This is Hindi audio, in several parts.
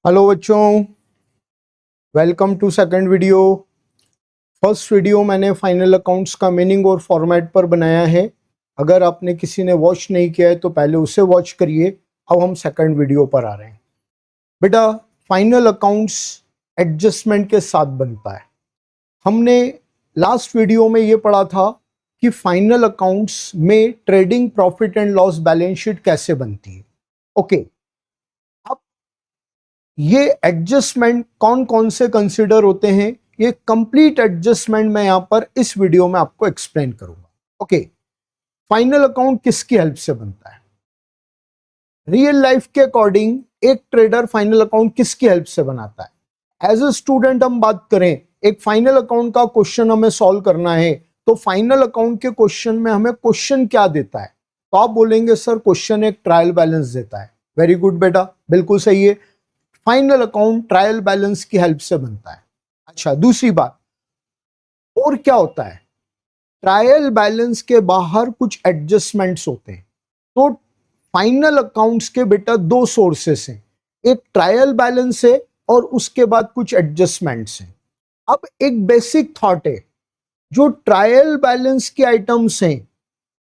हेलो बच्चों, welcome to second video. First video मैंने फाइनल अकाउंट्स का मीनिंग और फॉर्मेट पर बनाया है। अगर आपने किसी ने वॉच नहीं किया है तो पहले उसे वॉच करिए। अब हम सेकंड वीडियो पर आ रहे हैं। बेटा, फाइनल अकाउंट्स एडजस्टमेंट के साथ बनता है। हमने लास्ट वीडियो में ये पढ़ा था कि फाइनल अकाउंट्स में trading profit and loss balance sheet कैसे बनती है। ओके, ये एडजस्टमेंट कौन कौन से कंसिडर होते हैं, ये कंप्लीट एडजस्टमेंट मैं यहां पर इस वीडियो में आपको एक्सप्लेन करूंगा। ओके, फाइनल अकाउंट किसकी हेल्प से बनता है? रियल लाइफ के अकॉर्डिंग एक ट्रेडर फाइनल अकाउंट किसकी हेल्प से बनाता है? एज ए स्टूडेंट हम बात करें, एक फाइनल अकाउंट का क्वेश्चन हमें सॉल्व करना है, तो फाइनल अकाउंट के क्वेश्चन में हमें क्वेश्चन क्या देता है? तो आप बोलेंगे सर क्वेश्चन एक ट्रायल बैलेंस देता है। वेरी गुड बेटा, बिल्कुल सही है। फाइनल अकाउंट ट्रायल बैलेंस की हेल्प से बनता है। अच्छा, दूसरी बात और क्या होता है? ट्रायल बैलेंस के बाहर कुछ एडजस्टमेंट्स होते हैं। तो फाइनल अकाउंट्स के बेटा दो सोर्सेस हैं, एक ट्रायल बैलेंस है और उसके बाद कुछ एडजस्टमेंट्स हैं। अब एक बेसिक थॉट है, जो ट्रायल बैलेंस के आइटम्स हैं,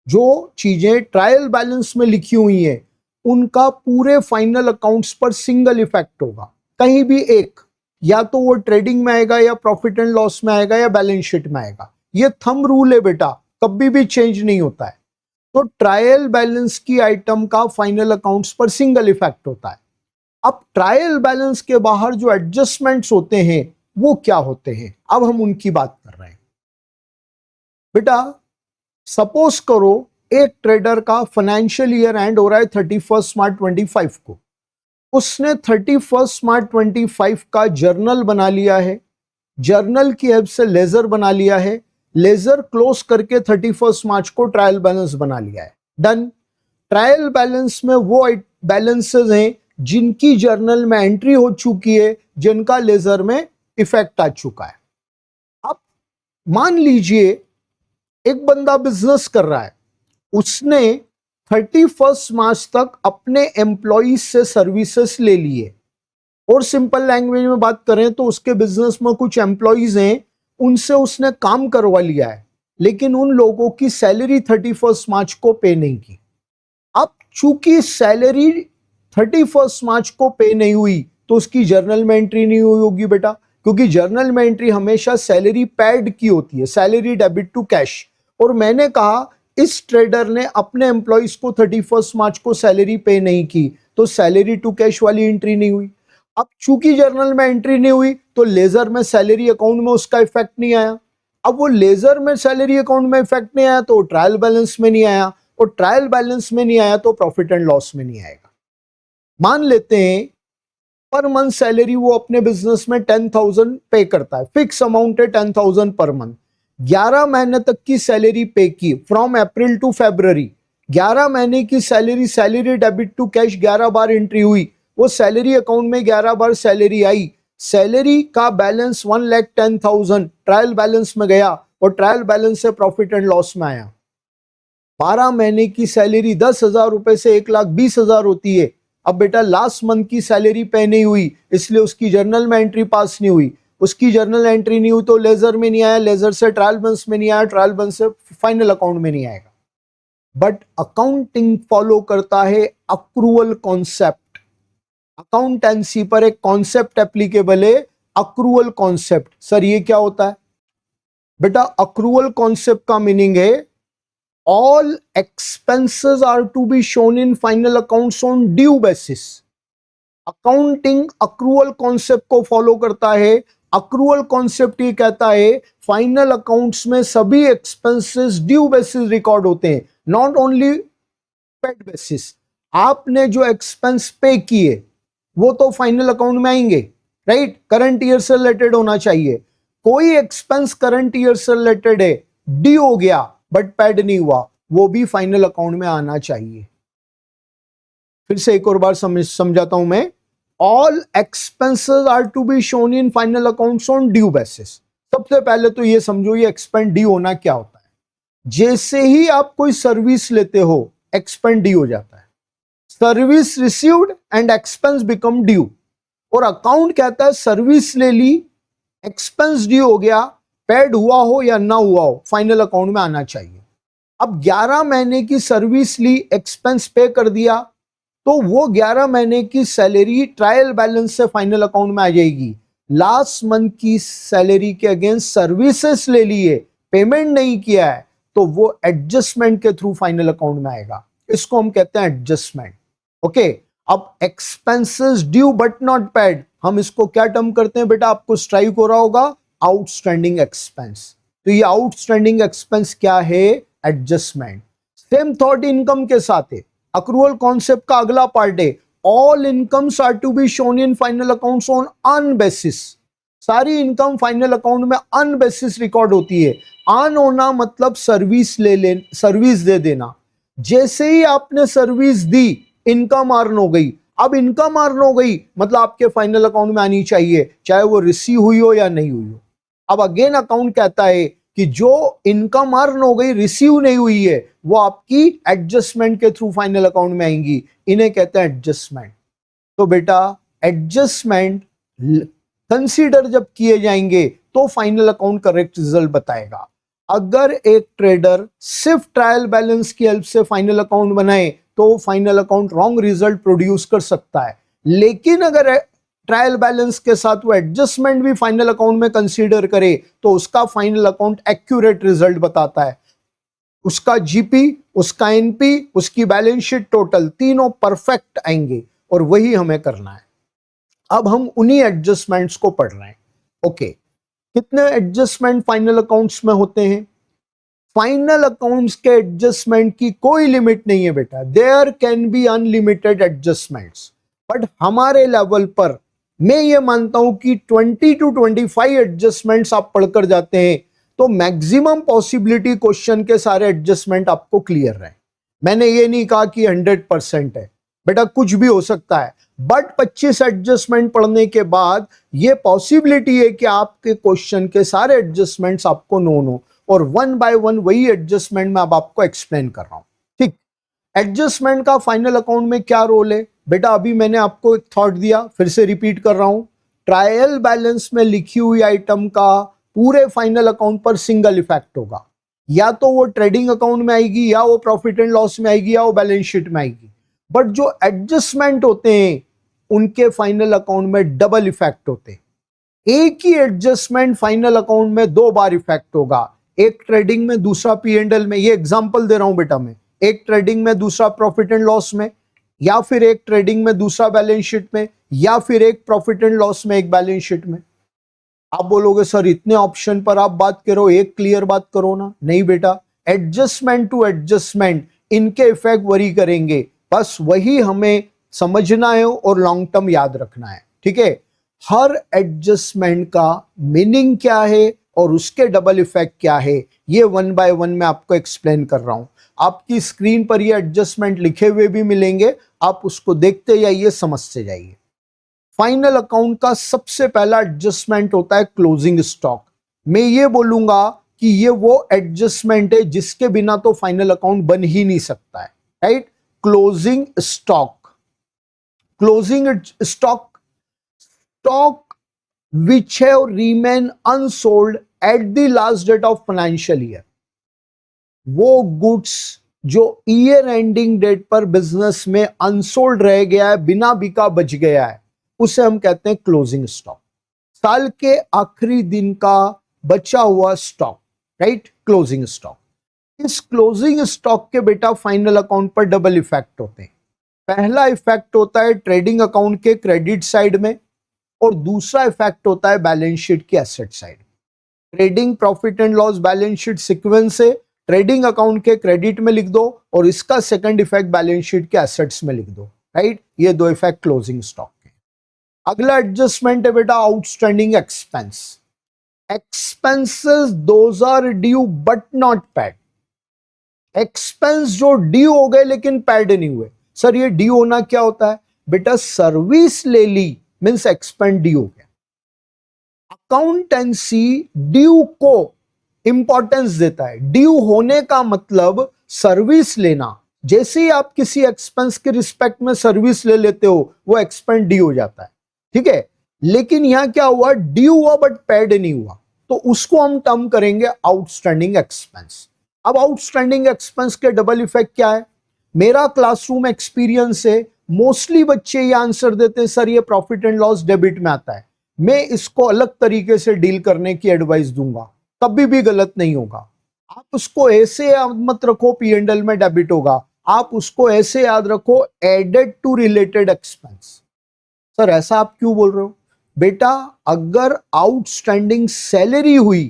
जो चीजें ट्रायल बैलेंस में लिखी हुई हैं, उनका पूरे फाइनल अकाउंट्स पर सिंगल इफेक्ट होगा। कहीं भी एक, या तो वो ट्रेडिंग में आएगा या प्रॉफिट एंड लॉस में आएगा या बैलेंस शीट में आएगा। ये थंब रूल है बेटा, कभी भी चेंज नहीं होता है। तो ट्रायल बैलेंस की आइटम का फाइनल अकाउंट्स पर सिंगल इफेक्ट होता है। अब ट्रायल बैलेंस के बाहर जो एडजस्टमेंट्स होते हैं वो क्या होते हैं, अब हम उनकी बात कर रहे हैं। बेटा, सपोज करो एक ट्रेडर का फाइनेंशियल ईयर एंड हो रहा है 31 मार्च 25 को। उसने 31 मार्च 25 का जर्नल बना लिया है, जर्नल की हेल्प से लेजर बना लिया है, लेजर क्लोज करके 31 मार्च को ट्रायल बैलेंस बना लिया है। डन। ट्रायल बैलेंस में वो बैलेंसेस हैं जिनकी जर्नल में एंट्री हो चुकी है, जिनका लेजर में इफेक्ट आ चुका है। अब मान लीजिए एक बंदा बिजनेस कर रहा है, उसने 31 मार्च तक अपने एम्प्लॉइज से सर्विसेज ले लिए, और सिंपल लैंग्वेज में बात करें तो उसके बिजनेस में कुछ एम्प्लॉइज हैं, उनसे उसने काम करवा लिया है, लेकिन उन लोगों की सैलरी 31 मार्च को पे नहीं की। अब चूंकि सैलरी 31 मार्च को पे नहीं हुई तो उसकी जर्नल में एंट्री नहीं हुई होगी बेटा, क्योंकि जर्नल में एंट्री हमेशा सैलरी पैड की होती है, सैलरी डेबिट टू कैश। और मैंने कहा इस ट्रेडर ने अपने एम्प्लॉइज को 31 मार्च को सैलरी पे नहीं की, तो सैलरी टू कैश वाली एंट्री नहीं हुई। अब चूंकि जर्नल में एंट्री नहीं हुई तो लेजर में सैलरी अकाउंट में उसका इफेक्ट नहीं आया। अब वो लेजर में सैलरी अकाउंट में इफेक्ट नहीं आया तो ट्रायल बैलेंस में नहीं आया, और ट्रायल बैलेंस में नहीं आया तो प्रॉफिट एंड लॉस में नहीं आएगा। मान लेते हैं पर मंथ सैलरी वो अपने बिजनेस में 10,000 पे करता है, फिक्स अमाउंट है 10,000 पर मंथ। 11 महीने तक की सैलरी पे की, फ्रॉम अप्रैल टू फरवरी 11 महीने की salary, salary debit to cash 11 बार एंट्री हुई, वो सैलरी अकाउंट में 11 बार सैलरी आई। सैलरी का बैलेंस 1,10,000 ट्रायल बैलेंस में गया और ट्रायल बैलेंस से प्रॉफिट एंड लॉस में आया। 12 महीने की सैलरी 10,000 रुपए से 1,20,000 होती है। अब बेटा लास्ट मंथ की सैलरी पे नहीं हुई, इसलिए उसकी जर्नल में एंट्री पास नहीं हुई, उसकी जर्नल एंट्री नहीं हुई तो लेजर में नहीं आया, लेजर से ट्रायल बैलेंस में नहीं आया, ट्रायल बैलेंस से फाइनल अकाउंट में नहीं आएगा। बट अकाउंटिंग फॉलो करता है अक्रूवल कॉन्सेप्ट। अकाउंटेंसी पर एक कॉन्सेप्ट एप्लीकेबल है, अक्रूवल कॉन्सेप्ट। सर ये क्या होता है? बेटा अक्रूवल कॉन्सेप्ट का मीनिंग है all expenses are to be shown in final accounts on due basis। Accounting accrual concept को फॉलो करता है। अक्रूवल कॉन्सेप्ट ये कहता है फाइनल अकाउंट्स में सभी एक्सपेंसेस ड्यू बेसिस रिकॉर्ड होते हैं, नॉट ओनली पेड बेसिस। आपने जो एक्सपेंस पे किए वो तो फाइनल अकाउंट में आएंगे, राइट? करंट ईयर से रिलेटेड होना चाहिए। कोई एक्सपेंस करंट ईयर से रिलेटेड है, ड्यू हो गया बट पेड नहीं हुआ, वो भी फाइनल अकाउंट में आना चाहिए। फिर से एक और बार समझाता हूं मैं। All expenses are to be shown in final accounts on due basis. सबसे पहले तो ये समझो ये एक्सपेंड ड्यू होना क्या होता है। जैसे ही आप कोई सर्विस लेते हो एक्सपेंड ड्यू हो जाता है। Service received and expense become due. और अकाउंट कहता है सर्विस ले ली, एक्सपेंस ड्यू हो गया, पेड हुआ हो या ना हुआ हो, फाइनल अकाउंट में आना चाहिए। अब 11 महीने की सर्विस ली, एक्सपेंस पे कर दिया, तो वो 11 महीने की सैलरी ट्रायल बैलेंस से फाइनल अकाउंट में आ जाएगी। लास्ट मंथ की सैलरी के अगेंस्ट सर्विसेज ले लिए, पेमेंट नहीं किया है, तो वो एडजस्टमेंट के थ्रू फाइनल अकाउंट में आएगा। इसको हम कहते हैं एडजस्टमेंट। ओके, अब expenses due but not paid, हम इसको क्या टर्म करते हैं बेटा, आपको स्ट्राइक हो रहा होगा, आउटस्टैंडिंग एक्सपेंस। तो ये आउटस्टैंडिंग एक्सपेंस क्या है, एडजस्टमेंट। सेम थॉट इनकम के साथ है। अक्रूवल कॉन्सेप्ट का अगला पार्ट है, all incomes are to be shown in final accounts on earn basis. सारी इनकम फाइनल अकाउंट में अन बेसिस रिकॉर्ड होती है। अन होना मतलब सर्विस सर्विस दे देना। जैसे ही आपने सर्विस दी, इनकम अर्न हो गई। अब इनकम अर्न हो गई मतलब आपके फाइनल अकाउंट में आनी चाहिए, चाहे वो रिसीव हुई हो या नहीं हुई हो। अब अगेन अकाउंट कहता है कि जो इनकम अर्न हो गई, रिसीव नहीं हुई है, वो आपकी एडजस्टमेंट के थ्रू फाइनल अकाउंट में आएंगी। इन्हें कहते हैं एडजस्टमेंट। तो बेटा एडजस्टमेंट कंसीडर जब किए जाएंगे तो फाइनल अकाउंट करेक्ट रिजल्ट बताएगा। अगर एक ट्रेडर सिर्फ ट्रायल बैलेंस की हेल्प से फाइनल अकाउंट बनाए तो final account wrong result produce कर सकता है। लेकिन अगर ट्रायल बैलेंस के साथ वो एडजस्टमेंट भी फाइनल अकाउंट में कंसीडर करे तो उसका फाइनल अकाउंट एक्यूरेट रिजल्ट बताता है। उसका जीपी, उसका एनपी, उसकी बैलेंस शीट टोटल तीनों परफेक्ट आएंगे और वही हमें करना है। अब हम उन्हीं एडजस्टमेंट्स को पढ़ रहे हैं। ओके, कितने एडजस्टमेंट फाइनल अकाउंट्स में होते हैं? फाइनल अकाउंट्स के एडजस्टमेंट की कोई लिमिट नहीं है बेटा, there can be unlimited adjustments. But हमारे लेवल पर मैं ये मानता हूं कि 20 to 25 एडजस्टमेंट्स आप पढ़कर जाते हैं तो मैक्सिमम पॉसिबिलिटी क्वेश्चन के सारे एडजस्टमेंट आपको क्लियर रहे। मैंने ये नहीं कहा कि 100% है बेटा, कुछ भी हो सकता है। बट 25 एडजस्टमेंट पढ़ने के बाद ये पॉसिबिलिटी है कि आपके क्वेश्चन के सारे एडजस्टमेंट्स आपको नोन हो और वन बाय वन वही एडजस्टमेंट मैं अब आपको एक्सप्लेन कर रहा हूं। ठीक, एडजस्टमेंट का फाइनल अकाउंट में क्या रोल है बेटा? अभी मैंने आपको एक थॉट दिया, फिर से रिपीट कर रहा हूं। ट्रायल बैलेंस में लिखी हुई आइटम का पूरे फाइनल अकाउंट पर सिंगल इफेक्ट होगा। या तो वो ट्रेडिंग अकाउंट में आएगी, या वो प्रॉफिट एंड लॉस में आएगी, या वो बैलेंस शीट में आएगी। बट जो एडजस्टमेंट होते हैं उनके फाइनल अकाउंट में डबल इफेक्ट होते हैं। एक ही एडजस्टमेंट फाइनल अकाउंट में 2 बार इफेक्ट होगा, एक ट्रेडिंग में, दूसरा P&L में। ये एग्जांपल दे रहा हूं बेटा मैं, एक ट्रेडिंग में, दूसरा प्रॉफिट एंड लॉस में, या फिर एक ट्रेडिंग में, दूसरा बैलेंस शीट में, या फिर एक प्रॉफिट एंड लॉस में, एक बैलेंस शीट में। आप बोलोगे सर इतने ऑप्शन पर आप बात करो, एक क्लियर बात करो ना। नहीं बेटा, एडजस्टमेंट टू एडजस्टमेंट इनके इफेक्ट वरी करेंगे, बस वही हमें समझना है और लॉन्ग टर्म याद रखना है। ठीक है, हर एडजस्टमेंट का मीनिंग क्या है और उसके डबल इफेक्ट क्या है, ये वन बाय वन मैं आपको एक्सप्लेन कर रहा हूं। आपकी स्क्रीन पर ये एडजस्टमेंट लिखे हुए भी मिलेंगे, आप उसको देखते जाइए, समझते जाइए। फाइनल अकाउंट का सबसे पहला एडजस्टमेंट होता है क्लोजिंग स्टॉक। मैं ये बोलूंगा कि ये वो एडजस्टमेंट है जिसके बिना तो फाइनल अकाउंट बन ही नहीं सकता है। Right, closing stock. Closing stock, stock which have remain unsold at the last date of financial year. वो गुड्स जो ईयर एंडिंग डेट पर बिजनेस में अनसोल्ड रह गया है, बिना बिका बच गया है, उसे हम कहते हैं क्लोजिंग स्टॉक। साल के आखिरी दिन का बचा हुआ स्टॉक, राइट, क्लोजिंग स्टॉक। इस क्लोजिंग स्टॉक के बेटा फाइनल अकाउंट पर डबल इफेक्ट होते हैं। पहला इफेक्ट होता है ट्रेडिंग अकाउंट के क्रेडिट साइड में और दूसरा इफेक्ट होता है बैलेंस शीट की asset side. Trading profit and loss balance sheet sequence से ट्रेडिंग अकाउंट के क्रेडिट में लिख दो और इसका सेकंड इफेक्ट बैलेंस शीट के एसेट्स में लिख दो। राइट, ये 2 इफेक्ट क्लोजिंग स्टॉक के। अगला एडजस्टमेंट है बेटा outstanding expense. Expenses those are due but not paid. Expense जो ड्यू हो गए लेकिन पेड नहीं हुए। सर ये ड्यू होना क्या होता है बेटा? सर्विस ले ली मींस एक्सपेंस ड्यू हो गया। अकाउंटेंसी ड्यू को इंपॉर्टेंस देता है। ड्यू होने का मतलब सर्विस लेना। जैसे ही आप किसी एक्सपेंस के रिस्पेक्ट में सर्विस ले लेते हो वो एक्सपेंस ड्यू हो जाता है। ठीक है। लेकिन यहां क्या हुआ, ड्यू हुआ बट पेड नहीं हुआ, तो उसको हम टर्म करेंगे आउटस्टैंडिंग एक्सपेंस। अब आउटस्टैंडिंग एक्सपेंस के डबल इफेक्ट क्या है, मेरा क्लासरूम एक्सपीरियंस है, मोस्टली बच्चे ये आंसर देते हैं सर ये प्रॉफिट एंड लॉस डेबिट में आता है। मैं इसको अलग तरीके से डील करने की एडवाइस दूंगा, कभी भी गलत नहीं होगा। आप उसको ऐसे याद मत रखो पी एंड एल में डेबिट होगा, आप उसको ऐसे याद रखो added to related expense. Sir ऐसा आप क्यों बोल रहे हो, बेटा अगर आउटस्टैंडिंग सैलरी हुई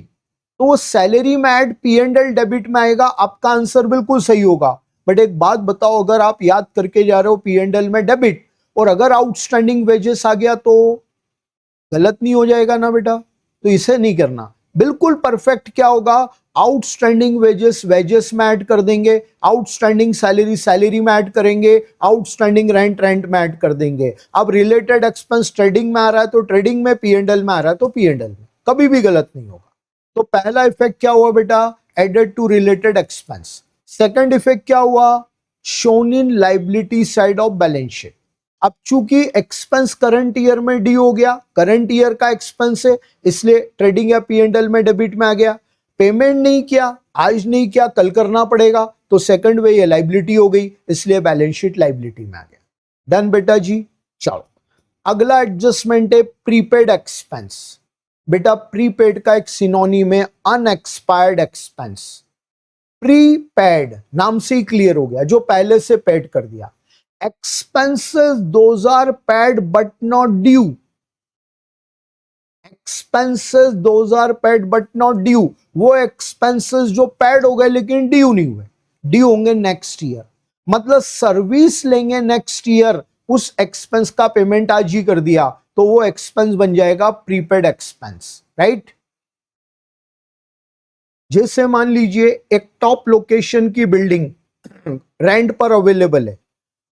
तो वो सैलरी में add P and L debit में आएगा, आपका आंसर बिल्कुल सही होगा। बट एक बात बताओ, अगर आप याद करके जा रहे हो पी एंड एल में डेबिट और अगर आउटस्टैंडिंग वेजेस आ गया तो गलत नहीं हो जाएगा ना बेटा, तो इसे नहीं करना। बिल्कुल परफेक्ट क्या होगा, आउटस्टैंडिंग वेजेस वेजेस में ऐड कर देंगे, आउटस्टैंडिंग सैलरी सैलरी में ऐड करेंगे, आउटस्टैंडिंग रेंट रेंट में ऐड कर देंगे। अब रिलेटेड एक्सपेंस ट्रेडिंग में आ रहा है तो ट्रेडिंग में, पी एंड एल में आ रहा है तो पी एंड एल में, कभी भी गलत नहीं होगा। तो पहला इफेक्ट क्या हुआ बेटा, added to related expense. Second effect क्या हुआ, shown in liability side of balance sheet. अब चूंकि एक्सपेंस करंट ईयर में डी हो गया, करंट ईयर का एक्सपेंस है इसलिए ट्रेडिंग या पी एंड एल में डेबिट में आ गया। पेमेंट नहीं किया, आज नहीं किया, कल करना पड़ेगा, तो सेकंड वे ये लाइबिलिटी हो गई, इसलिए बैलेंस शीट लाइबिलिटी में आ गया। डन बेटा जी। चलो अगला एडजस्टमेंट है प्रीपेड एक्सपेंस। बेटा प्रीपेड का एक सिनोनिम है अनएक्सपायर्ड एक्सपेंस। प्रीपेड नाम से ही क्लियर हो गया, जो पहले से पेड कर दिया। Expenses those are paid but not due, expenses those are paid but not due, वो एक्सपेंसेस जो पेड हो गए लेकिन ड्यू नहीं हुए, ड्यू होंगे नेक्स्ट ईयर। मतलब सर्विस लेंगे नेक्स्ट ईयर, उस एक्सपेंस का पेमेंट आज ही कर दिया तो वो एक्सपेंस बन जाएगा प्रीपेड एक्सपेंस, राइट। जैसे मान लीजिए एक टॉप लोकेशन की बिल्डिंग रेंट पर अवेलेबल है,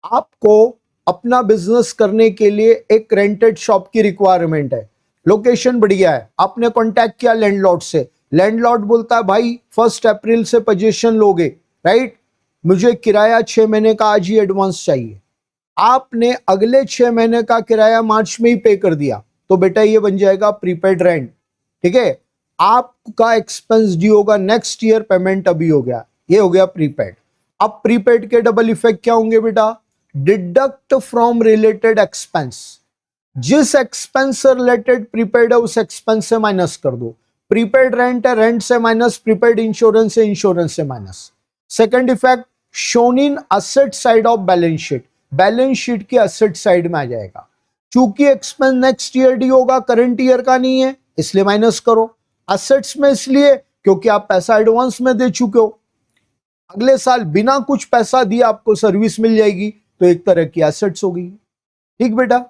आपको अपना बिजनेस करने के लिए एक रेंटेड शॉप की रिक्वायरमेंट है, लोकेशन बढ़िया है, आपने कांटेक्ट किया लैंडलॉर्ड से, लैंडलॉर्ड बोलता है भाई 1 अप्रैल से पोजीशन लोगे, राइट, मुझे किराया 6 महीने का आज ही एडवांस चाहिए। आपने अगले 6 महीने का किराया मार्च में ही पे कर दिया, तो बेटा ये बन जाएगा प्रीपेड रेंट, ठीक है। आपका एक्सपेंस ड्यू होगा नेक्स्ट ईयर, पेमेंट अभी हो गया, ये हो गया प्रीपेड। अब प्रीपेड के डबल इफेक्ट क्या होंगे बेटा, डिडक्ट फ्रॉम रिलेटेड एक्सपेंस, जिस एक्सपेंस से रिलेटेड प्रीपेड है उस एक्सपेंस से माइनस कर दो। प्रीपेड रेंट है, रेंट से माइनस, प्रीपेड इंश्योरेंस है, इंश्योरेंस से minus. Second effect shown in asset side of balance sheet, balance sheet की असेट साइड में आ जाएगा। चूंकि एक्सपेंस नेक्स्ट ईयर डी होगा, करंट ईयर का नहीं है, इसलिए माइनस करो। असेट्स में इसलिए क्योंकि आप पैसा एडवांस में दे चुके हो, अगले साल बिना कुछ पैसा दिए आपको सर्विस मिल जाएगी, तो एक तरह की एसेट्स होगी। ठीक बेटा,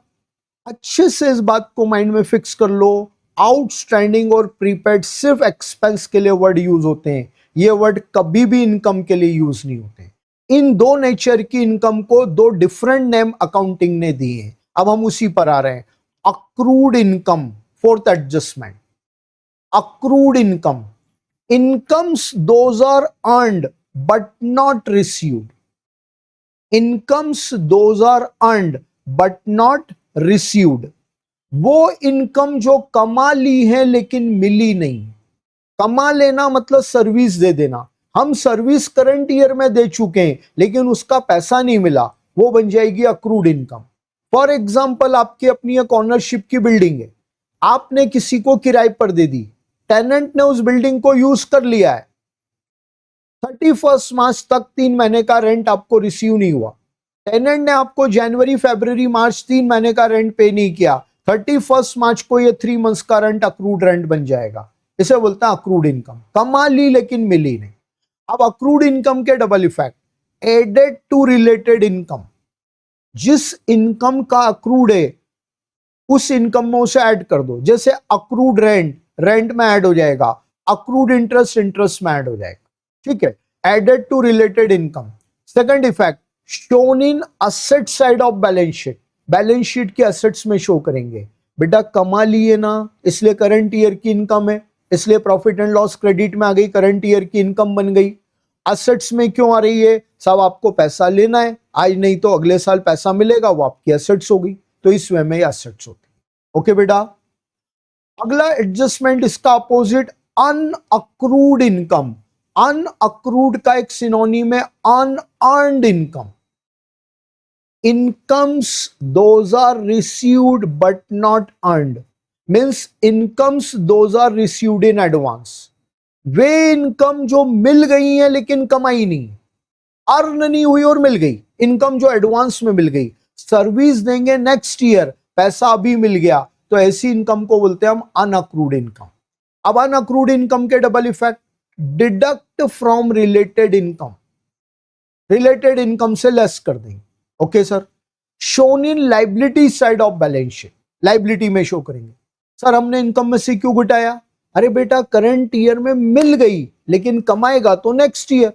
अच्छे से इस बात को माइंड में फिक्स कर लो, आउटस्टैंडिंग और प्रीपेड सिर्फ एक्सपेंस के लिए वर्ड यूज होते हैं, ये वर्ड कभी भी इनकम के लिए यूज नहीं होते। इन दो नेचर की इनकम को दो डिफरेंट नेम अकाउंटिंग ने दिए हैं। अब हम उसी पर आ रहे हैं, accrued income, fourth adjustment. Accrued income, incomes those are earned but not received, incomes those are earned but not received, वो इनकम जो कमा ली है लेकिन मिली नहीं। कमा लेना मतलब सर्विस दे देना, हम सर्विस करंट ईयर में दे चुके हैं लेकिन उसका पैसा नहीं मिला, वो बन जाएगी अक्रूड इनकम। फॉर एग्जाम्पल आपकी अपनी एक ऑनरशिप की बिल्डिंग है, आपने किसी को किराए पर दे दी, टेनेंट ने उस बिल्डिंग को यूज कर लिया है, 31 मार्च तक 3 महीने का रेंट आपको रिसीव नहीं हुआ, टेनेंट ने आपको जनवरी फरवरी मार्च 3 महीने का रेंट पे नहीं किया, 31 मार्च को ये 3 मंथ्स का रेंट अक्रूड रेंट बन जाएगा, इसे बोलते हैं अक्रूड इनकम। कमा ली लेकिन मिली नहीं। अब अक्रूड इनकम के double effect, added to related income, जिस इनकम का अक्रूड है उस इनकम में उसे ऐड कर दो, जैसे अक्रूड रेंट रेंट में ऐड हो जाएगा, अक्रूड इंटरेस्ट इंटरेस्ट में ऐड हो जाएगा, ठीक है, added to related income. Second effect shown in asset side of balance sheet, balance sheet के असेट्स में शो करेंगे। बेटा कमा लिए ना, इसलिए करंट ईयर की इनकम है, इसलिए प्रॉफिट एंड लॉस क्रेडिट में आ गई, करंट ईयर की इनकम बन गई। असेट्स में क्यों आ रही है, सब आपको पैसा लेना है, आज नहीं तो अगले साल पैसा मिलेगा, वो आपकी असेट्स होगी, तो इस वे में ये असेट्स होती है। ओके बेटा, अगला एडजस्टमेंट इसका अपोजिट अनअक्रूड इनकम। अनअक्रूड का एक सिनोनिम है unearned income. Incomes those are received but not earned, means incomes those are received in advance. वे इनकम जो मिल गई है लेकिन कमाई नहीं, अर्न नहीं हुई और मिल गई, इनकम जो एडवांस में मिल गई, सर्विस देंगे नेक्स्ट ईयर, पैसा अभी मिल गया, तो ऐसी इनकम को बोलते हैं हम अनअक्रूड इनकम। अब अनअक्रूड इनकम के double effect, deduct from related income, related income से लेस कर देंगे। Okay sir, shown in liability side of balance sheet, liability में शो करेंगे। सर हमने इनकम में से क्यों घटाया? अरे बेटा करंट ईयर में मिल गई लेकिन कमाएगा तो नेक्स्ट ईयर,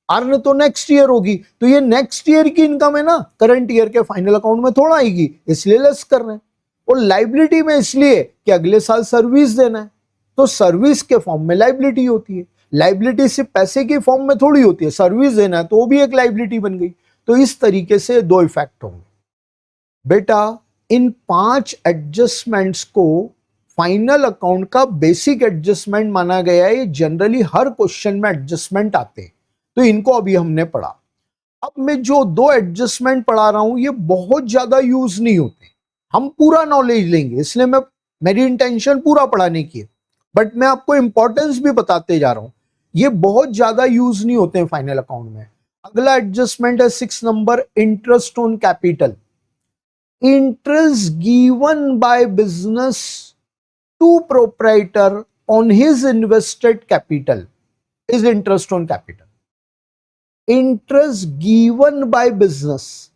अर्न तो नेक्स्ट ईयर होगी, तो ये नेक्स्ट ईयर की इनकम है ना, करंट ईयर के फाइनल अकाउंट में थोड़ा आएगी, इसलिए लेस कर रहे हैं। और लाइबिलिटी में इसलिए कि अगले साल सर्विस देना है, तो सर्विस के फॉर्म में लाइबिलिटी होती है। लाइबिलिटी सिर्फ पैसे की फॉर्म में थोड़ी होती है, सर्विस देना है तो वो भी एक लाइबिलिटी बन गई। तो इस तरीके से दो इफेक्ट होंगे बेटा। इन 5 एडजस्टमेंट्स को फाइनल अकाउंट का बेसिक एडजस्टमेंट माना गया है। जनरली हर क्वेश्चन में एडजस्टमेंट आते हैं, तो इनको अभी हमने पढ़ा। अब मैं जो 2 एडजस्टमेंट पढ़ा रहा हूं ये बहुत ज्यादा यूज नहीं होते, हम पूरा नॉलेज लेंगे, इसलिए मेरी इंटेंशन पूरा पढ़ाने की है, बट मैं आपको इंपॉर्टेंस भी बताते जा रहा हूं। ये बहुत ज्यादा यूज नहीं होते हैं फाइनल अकाउंट में। अगला एडजस्टमेंट है 6 number, interest on capital. Interest given by business to proprietor on his invested capital is interest on capital. Interest given by business,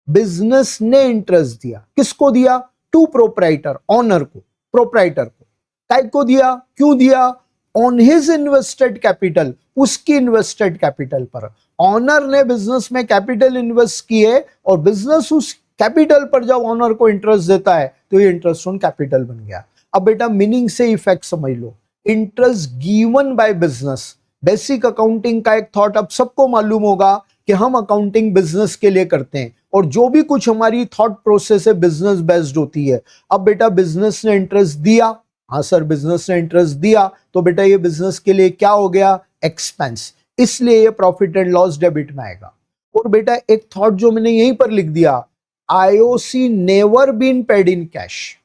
business ने इंटरेस्ट दिया, किसको दिया? टू प्रोप्राइटर, ऑनर को, प्रोप्राइटर को। टाइप को दिया, क्यों दिया? ऑन हिज इन्वेस्टेड कैपिटल, उसकी इन्वेस्टेड कैपिटल पर। ऑनर ने बिजनेस में कैपिटल इन्वेस्ट किए और बिजनेस उस कैपिटल पर जब ऑनर को इंटरेस्ट देता है तो ये इंटरेस्ट ऑन कैपिटल बन गया। अब बेटा मीनिंग से इफेक्ट समझ लो। Interest given by business, basic accounting का एक थॉट अब सबको मालूम होगा कि हम अकाउंटिंग बिजनेस के लिए करते हैं और जो भी कुछ हमारी थॉट प्रोसेस है बिजनेस बेस्ड होती है। अब बेटा बिजनेस ने इंटरेस्ट दिया, हाँ सर बिजनेस ने इंटरेस्ट दिया, तो बेटा ये बिजनेस के लिए क्या हो गया? एक्सपेंस, इसलिए ये प्रॉफिट एंड लॉस डेबिट में आएगा। और बेटा एक थॉट जो मैंने यहीं पर लिख दिया, IOC never been paid in cash,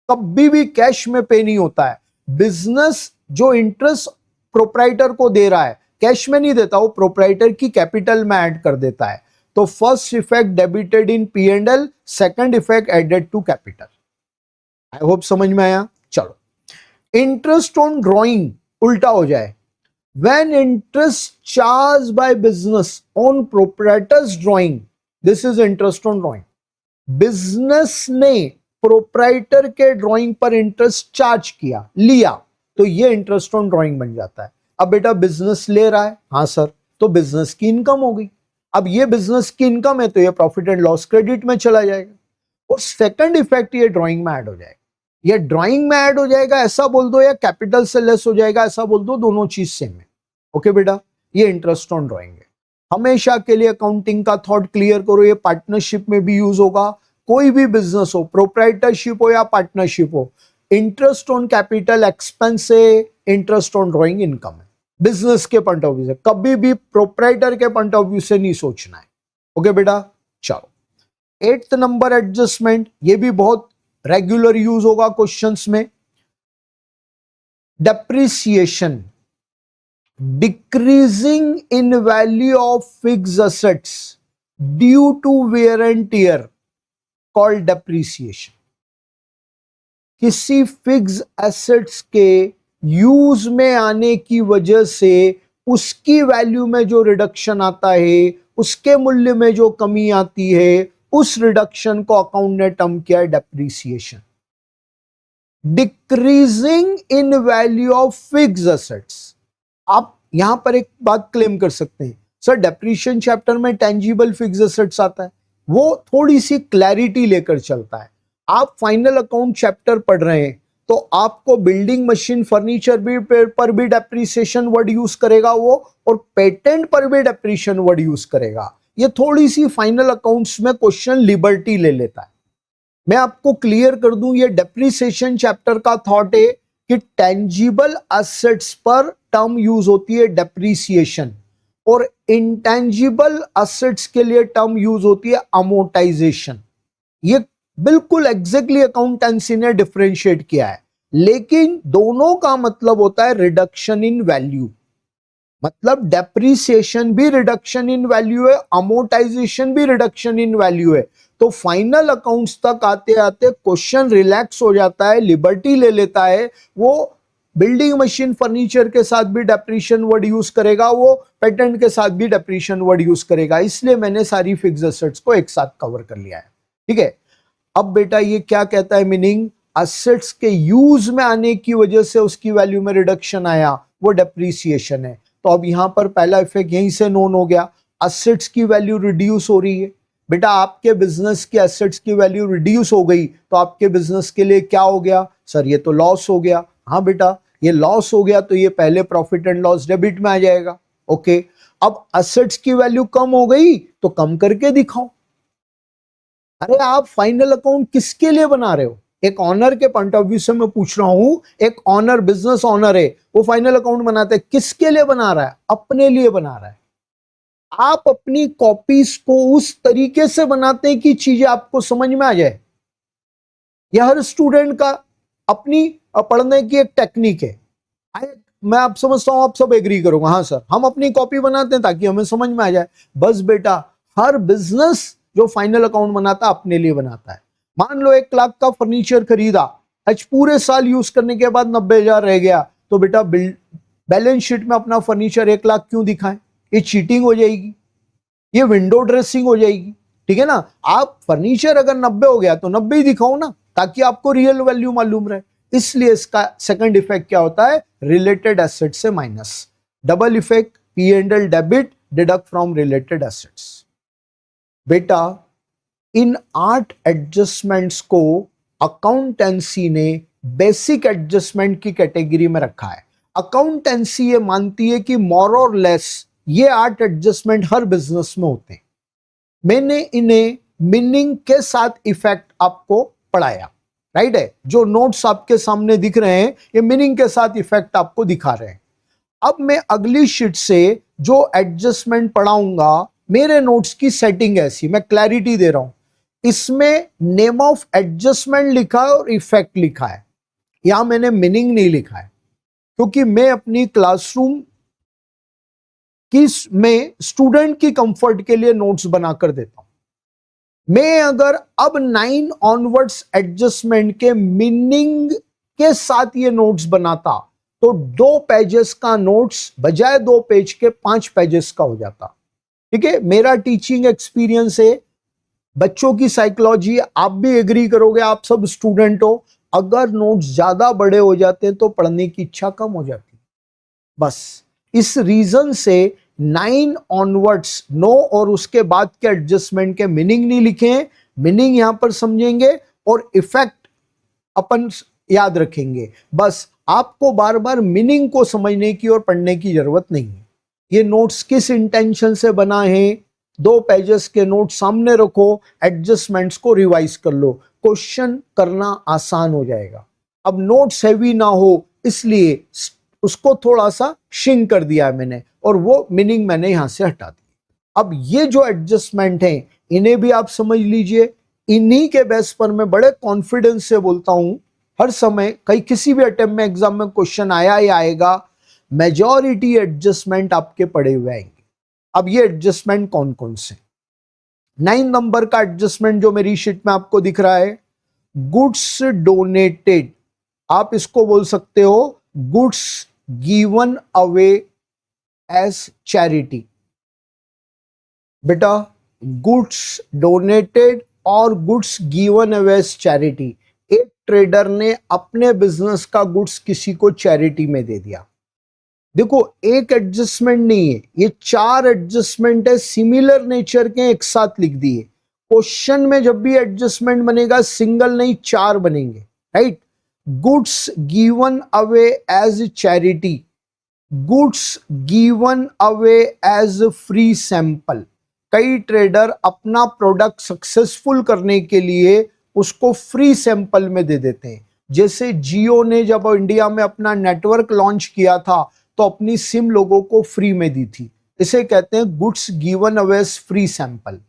कभी भी कैश में पे नहीं होता है। बिजनेस जो इंटरेस्ट प्रोप्राइटर को दे रहा है कैश में नहीं देता, वो प्रोप्राइटर की कैपिटल में ऐड कर देता है। तो first effect debited in P&L, second effect added to capital. I hope समझ में आया। चलो, इंटरेस्ट ऑन ड्रॉइंग उल्टा हो जाए। When interest charge by business on proprietors drawing, this is interest on drawing. Business ने प्रोप्राइटर के ड्राइंग पर इंटरेस्ट चार्ज किया, लिया, तो ये इंटरेस्ट ऑन ड्राइंग बन जाता है। अब बेटा बिजनेस ले रहा है, हाँ सर, तो बिजनेस की इनकम हो गई। अब ये बिजनेस की इनकम है तो ये प्रॉफिट एंड लॉस क्रेडिट में चला जाएगा। और सेकंड इफेक्ट ये ड्राइंग में ऐड हो जाएगा। ये ड्राइंग में ऐड हो जाएगा ऐसा बोल दो, या कैपिटल से लेस हो जाएगा ऐसा बोल दो, दोनों चीज सेम है। ओके बेटा, ये इंटरेस्ट ऑन ड्राइंग है। हमेशा के लिए अकाउंटिंग का थॉट क्लियर करो, ये पार्टनरशिप में भी यूज होगा। कोई भी बिजनेस हो, प्रोप्राइटरशिप हो या पार्टनरशिप हो, इंटरेस्ट ऑन कैपिटल एक्सपेंस से, इंटरेस्ट ऑन ड्राइंग इनकम है। बिजनेस के पॉइंट ऑफ व्यू से, कभी भी प्रोप्राइटर के पॉइंट ऑफ व्यू से नहीं सोचना है। ओके बेटा, चलो 8th नंबर एडजस्टमेंट, ये भी बहुत रेगुलर यूज होगा क्वेश्चंस में। Depreciation, decreasing in value of fixed assets due to wear and tear, called depreciation. किसी फिक्स एसेट्स के यूज में आने की वजह से उसकी वैल्यू में जो रिडक्शन आता है, उसके मूल्य में जो कमी आती है, उस रिडक्शन को अकाउंट ने टर्म किया है depreciation. Decreasing in value of fix assets. आप यहां पर एक बात क्लेम कर सकते हैं, सर डेप्रिसिएशन चैप्टर में टेंजिबल फिक्स एसेट्स आता है, वो थोड़ी सी क्लैरिटी लेकर चलता है। आप फाइनल अकाउंट चैप्टर पढ़ रहे हैं तो आपको बिल्डिंग मशीन फर्नीचर भी पर भी डेप्रिसिएशन वर्ड यूज करेगा वो, और पेटेंट पर भी डेप्रिसिएशन वर्ड यूज करेगा। ये थोड़ी सी फाइनल अकाउंट्स में क्वेश्चन लिबर्टी ले लेता है। मैं आपको क्लियर कर दूं, ये डेप्रिसिएशन चैप्टर का थॉट है कि टेंजिबल एसेट्स पर टर्म यूज होती है डेप्रिसिएशन, और इंटेंजिबल एसेट्स के लिए टर्म यूज होती है अमोर्टाइजेशन। ये बिल्कुल एग्जैक्टली अकाउंटेंसी ने डिफरेंशिएट किया है, लेकिन दोनों का मतलब होता है रिडक्शन इन वैल्यू। मतलब डेप्रिसिएशन भी रिडक्शन इन वैल्यू है, अमोर्टाइजेशन भी रिडक्शन इन वैल्यू है। तो फाइनल अकाउंट्स तक आते आते क्वेश्चन रिलैक्स हो जाता है, लिबर्टी ले लेता है। वो बिल्डिंग मशीन फर्नीचर के साथ भी डेप्रिशिएशन वर्ड यूज करेगा, वो पेटेंट के साथ भी डेप्रिशिएशन वर्ड यूज करेगा। इसलिए मैंने सारी फिक्स एसेट्स को एक साथ कवर कर लिया है। ठीक है, अब बेटा ये क्या कहता है मीनिंग, एसेट्स के यूज में आने की वजह से उसकी वैल्यू में रिडक्शन आया, वो डेप्रिसिएशन है। तो अब यहां पर पहला इफेक्ट यहीं से नोन हो गया, एसेट्स की वैल्यू रिड्यूस हो रही है। बेटा आपके बिजनेस की एसेट्स की वैल्यू रिड्यूस हो गई तो आपके बिजनेस के लिए क्या हो गया, सर ये तो लॉस हो गया। हाँ बेटा, ये लॉस हो गया तो ये पहले प्रॉफिट एंड लॉस डेबिट में आ जाएगा। ओके, अब एसेट्स की वैल्यू कम हो गई तो कम करके दिखाओ। अरे आप फाइनल अकाउंट किसके लिए बना रहे हो? एक ऑनर के पॉइंट ऑफ व्यू से मैं पूछ रहा हूं, एक ऑनर बिजनेस ऑनर है, वो फाइनल अकाउंट बनाता है, किसके लिए बना रहा है? अपने लिए बना रहा है। आप अपनी कॉपीज को उस तरीके से बनाते हैं कि चीजें आपको समझ में आ जाए। यह हर स्टूडेंट का अपनी पढ़ने की एक टेक्निक है। मैं आप समझता हूं आप सब एग्री करोगे, हाँ सर हम अपनी कॉपी बनाते हैं ताकि हमें समझ में आ जाए। बस बेटा हर बिजनेस जो फाइनल अकाउंट बनाता है अपने लिए बनाता है। मान लो 1 लाख का फर्नीचर खरीदा, आज पूरे साल यूज करने के बाद 90,000 रह गया, तो बेटा बैलेंस शीट में अपना फर्नीचर 1 लाख क्यों दिखाएं? ये चीटिंग हो जाएगी, ये विंडो ड्रेसिंग हो जाएगी। ठीक है ना, आप फर्नीचर अगर 90 हो गया तो 90 ही दिखाओ ना, ताकि आपको रियल वैल्यू मालूम रहे। इसलिए इसका सेकंड इफेक्ट क्या होता है, रिलेटेड एसेट से minus. Double effect, P&L debit, deduct from related assets. बेटा इन 8 एडजस्टमेंट्स को अकाउंटेंसी ने बेसिक एडजस्टमेंट की कैटेगरी में रखा है। अकाउंटेंसी ये मानती है कि मोर और लेस ये 8 एडजस्टमेंट हर बिजनेस में होते हैं। मैंने इन्हें मीनिंग के साथ इफेक्ट आपको पढ़ाया, राइट है। जो नोट्स आपके सामने दिख रहे हैं ये मीनिंग के साथ इफेक्ट आपको दिखा रहे हैं। अब मैं अगली शीट से जो एडजस्टमेंट पढ़ाऊंगा, मेरे नोट्स की सेटिंग ऐसी, मैं क्लैरिटी दे रहा हूं, इसमें नेम ऑफ एडजस्टमेंट लिखा है और इफेक्ट लिखा है। यहां मैंने मीनिंग नहीं लिखा है, क्योंकि मैं अपनी क्लासरूम की में स्टूडेंट की कंफर्ट के लिए नोट्स बनाकर देता हूं। मैं अगर अब 9 ऑनवर्ड्स एडजस्टमेंट के मीनिंग के साथ ये नोट्स बनाता तो 2 पेजेस का नोट्स बजाय 2 पेज के 5 पेजेस का हो जाता। ठीक है, मेरा टीचिंग एक्सपीरियंस है, बच्चों की साइकोलॉजी, आप भी एग्री करोगे, आप सब स्टूडेंट हो। अगर नोट्स ज्यादा बड़े हो जाते हैं तो पढ़ने की इच्छा कम हो जाती। बस इस रीजन से 9 ऑनवर्ड्स, 9 और उसके बाद के एडजस्टमेंट के मीनिंग नहीं लिखे हैं। मीनिंग यहां पर समझेंगे और इफेक्ट अपन याद रखेंगे। बस आपको बार बार मीनिंग को समझने की और पढ़ने की जरूरत नहीं है। ये नोट्स किस इंटेंशन से बना है, 2 पेजेस के नोट सामने रखो, एडजस्टमेंट्स को रिवाइज कर लो, क्वेश्चन करना आसान हो जाएगा। अब नोट्स हैवी ना हो इसलिए उसको थोड़ा सा शिंक कर दिया है मैंने, और वो मीनिंग मैंने यहां से हटा दी। अब ये जो एडजस्टमेंट है इन्हें भी आप समझ लीजिए। इन्हीं के बेस पर मैं बड़े कॉन्फिडेंस से बोलता हूं, हर समय कहीं किसी भी अटेम्प्ट में एग्जाम में क्वेश्चन आया ही आएगा, मेजॉरिटी एडजस्टमेंट आपके पड़े हुए आएंगे। अब ये एडजस्टमेंट कौन कौन से? 9 नंबर का एडजस्टमेंट जो मेरी शीट में आपको दिख रहा है, गुड्स डोनेटेड, आप इसको बोल सकते हो goods given away as charity. बेटा गुड्स डोनेटेड और goods given away as charity, एक ट्रेडर ने अपने बिजनेस का गुड्स किसी को चैरिटी में दे दिया। देखो एक एडजस्टमेंट नहीं है, ये 4 एडजस्टमेंट है, सिमिलर नेचर के, एक साथ लिख दिए। क्वेश्चन में जब भी एडजस्टमेंट बनेगा सिंगल नहीं 4 बनेंगे, right. Goods given away as charity, goods given away as free sample. कई ट्रेडर अपना प्रोडक्ट सक्सेसफुल करने के लिए उसको फ्री सैंपल में दे देते हैं। जैसे जियो ने जब इंडिया में अपना नेटवर्क लॉन्च किया था तो अपनी सिम लोगों को फ्री में दी थी। इसे कहते हैं goods given away free sample.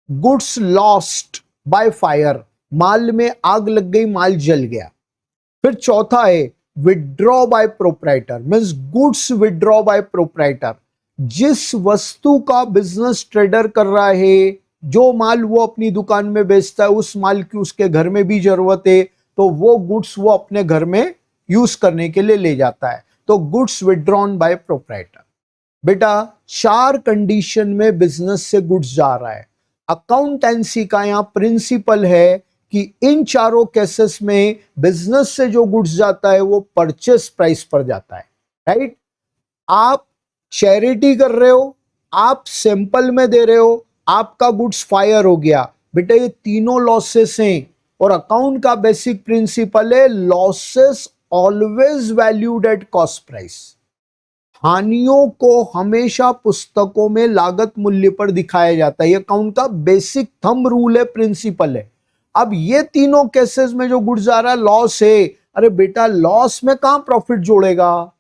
Goods lost by fire, माल में आग लग गई, माल जल गया। फिर चौथा है withdraw by proprietor, means goods withdraw by proprietor. जिस वस्तु का बिजनेस ट्रेडर कर रहा है, जो माल वो अपनी दुकान में बेचता है, उस माल की उसके घर में भी जरूरत है, तो वो गुड्स वो अपने घर में यूज करने के लिए ले जाता है, तो गुड्स विड्रॉन बाय प्रोप्राइटर। बेटा 4 कंडीशन में बिजनेस से गुड्स जा रहा है। अकाउंटेंसी का यहां प्रिंसिपल है कि इन चारों केसेस में बिजनेस से जो गुड्स जाता है वो परचेस प्राइस पर जाता है, राइट। आप चैरिटी कर रहे हो, आप सैंपल में दे रहे हो, आपका गुड्स फायर हो गया, बेटा ये तीनों लॉसेस हैं। और अकाउंट का बेसिक प्रिंसिपल है losses always valued at cost price. हानियों को हमेशा पुस्तकों में लागत मूल्य पर दिखाया जाता है। ये अकाउंट का बेसिक थंब रूल है, प्रिंसिपल है। अब ये तीनों केसेस में जो गुड्स आ रहा है लॉस है, अरे बेटा लॉस में कहां प्रॉफिट जोड़ेगा,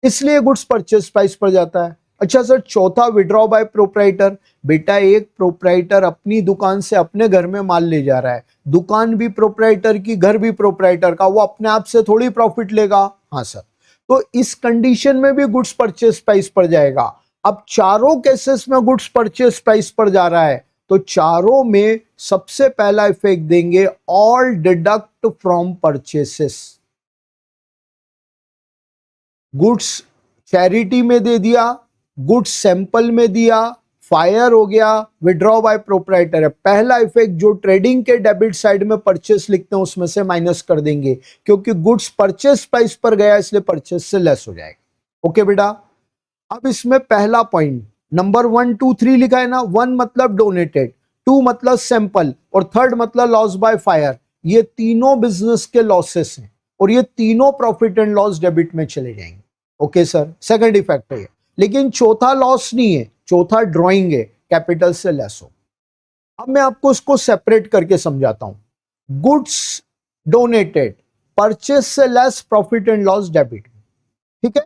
इसलिए गुड्स परचेस प्राइस पर जाता है। अच्छा सर, चौथा विड्रॉ बाय प्रोप्राइटर। बेटा एक प्रोप्राइटर अपनी दुकान से अपने घर में माल ले जा रहा है, दुकान भी प्रोप्राइटर की, घर भी प्रोप्राइटर का, वो अपने आप से थोड़ी प्रॉफिट लेगा। हाँ सर, तो इस कंडीशन में भी गुड्स परचेस प्राइस पर जाएगा। अब चारों केसेस में गुड्स परचेस प्राइस पर जा रहा है, तो चारों में सबसे पहला इफेक्ट देंगे all deduct from purchases. Goods charity में दे दिया, गुड्स सैंपल में दिया, फायर हो गया, विड्रॉ बाय प्रोप्राइटर है। पहला इफेक्ट जो ट्रेडिंग के डेबिट साइड में परचेस लिखते हैं उसमें से माइनस कर देंगे, क्योंकि गुड्स परचेस प्राइस पर गया इसलिए परचेस से लेस हो जाएगा। ओके बेटा, अब इसमें पहला पॉइंट नंबर 1 2 3 लिखा है ना। 1 मतलब डोनेटेड, 2 मतलब सैंपल, और 3rd मतलब लॉस बाय फायर। ये तीनों बिजनेस के लॉसेस हैं और ये तीनों प्रॉफिट एंड लॉस डेबिट में चले जाएंगे। ओके सर, सेकंड इफेक्ट है ये। लेकिन चौथा लॉस नहीं है, चौथा ड्रॉइंग है, कैपिटल से लेस हो। अब मैं आपको इसको सेपरेट करके समझाता हूं। गुड्स डोनेटेड, परचेस से less, profit and loss debit, ठीक है।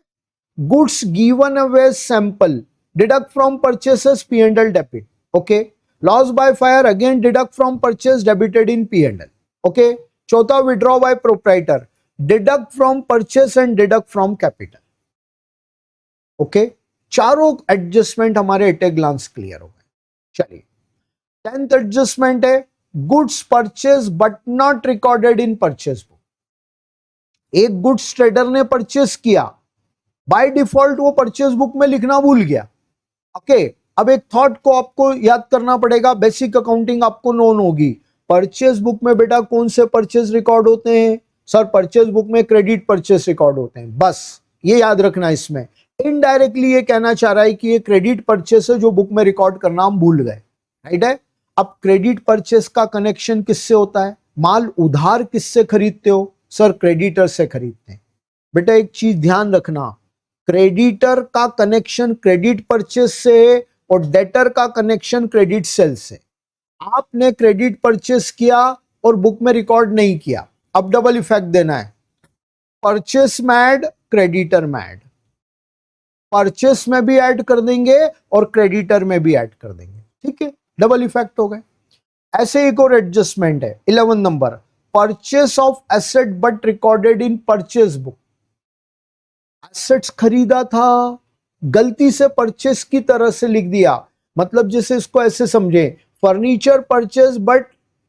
Goods given away sample, deduct from purchases, P and L debit. Okay, loss by fire again deduct from purchase, debited in P and L. Okay, चौथा withdraw by proprietor, deduct from purchase and deduct from capital. Okay, चारों एडजस्टमेंट हमारे एट ए ग्लांस क्लियर हो गए। चलिए 10th एडजस्टमेंट है goods purchase but not recorded in purchase book. एक गुड्स ट्रेडर ने परचेस किया, बाय डिफॉल्ट वो परचेस बुक में लिखना भूल गया। ओके, अब एक थॉट को आपको याद करना पड़ेगा, बेसिक अकाउंटिंग आपको नोन होगी। परचेस बुक में बेटा कौन से परचेस रिकॉर्ड होते हैं? सर परचेस बुक में क्रेडिट परचेस रिकॉर्ड होते हैं, बस ये याद रखना। इसमें इनडायरेक्टली ये कहना चाह रहा है कि ये क्रेडिट परचेस है जो बुक में रिकॉर्ड करना हम भूल गए, राइट है। अब क्रेडिट परचेस का कनेक्शन किससे होता है? माल उधार किससे खरीदते हो? सर क्रेडिटर से खरीदते हैं। बेटा एक चीज ध्यान रखना, क्रेडिटर का कनेक्शन क्रेडिट परचेस से है और डेटर का कनेक्शन क्रेडिट सेल से। आपने क्रेडिट परचेस किया और बुक में रिकॉर्ड नहीं किया, अब डबल इफेक्ट देना है, purchase mad creditor mad. Purchase में भी ऐड कर देंगे और क्रेडिटर में भी ऐड कर देंगे, ठीक है, डबल इफेक्ट हो गए। ऐसे एक और एडजस्टमेंट है 11 number, purchase of asset but recorded in purchase book. Assets खरीदा था, गलती से परचेस की तरह से लिख दिया, मतलब जैसे इसको ऐसे समझे, furniture purchase but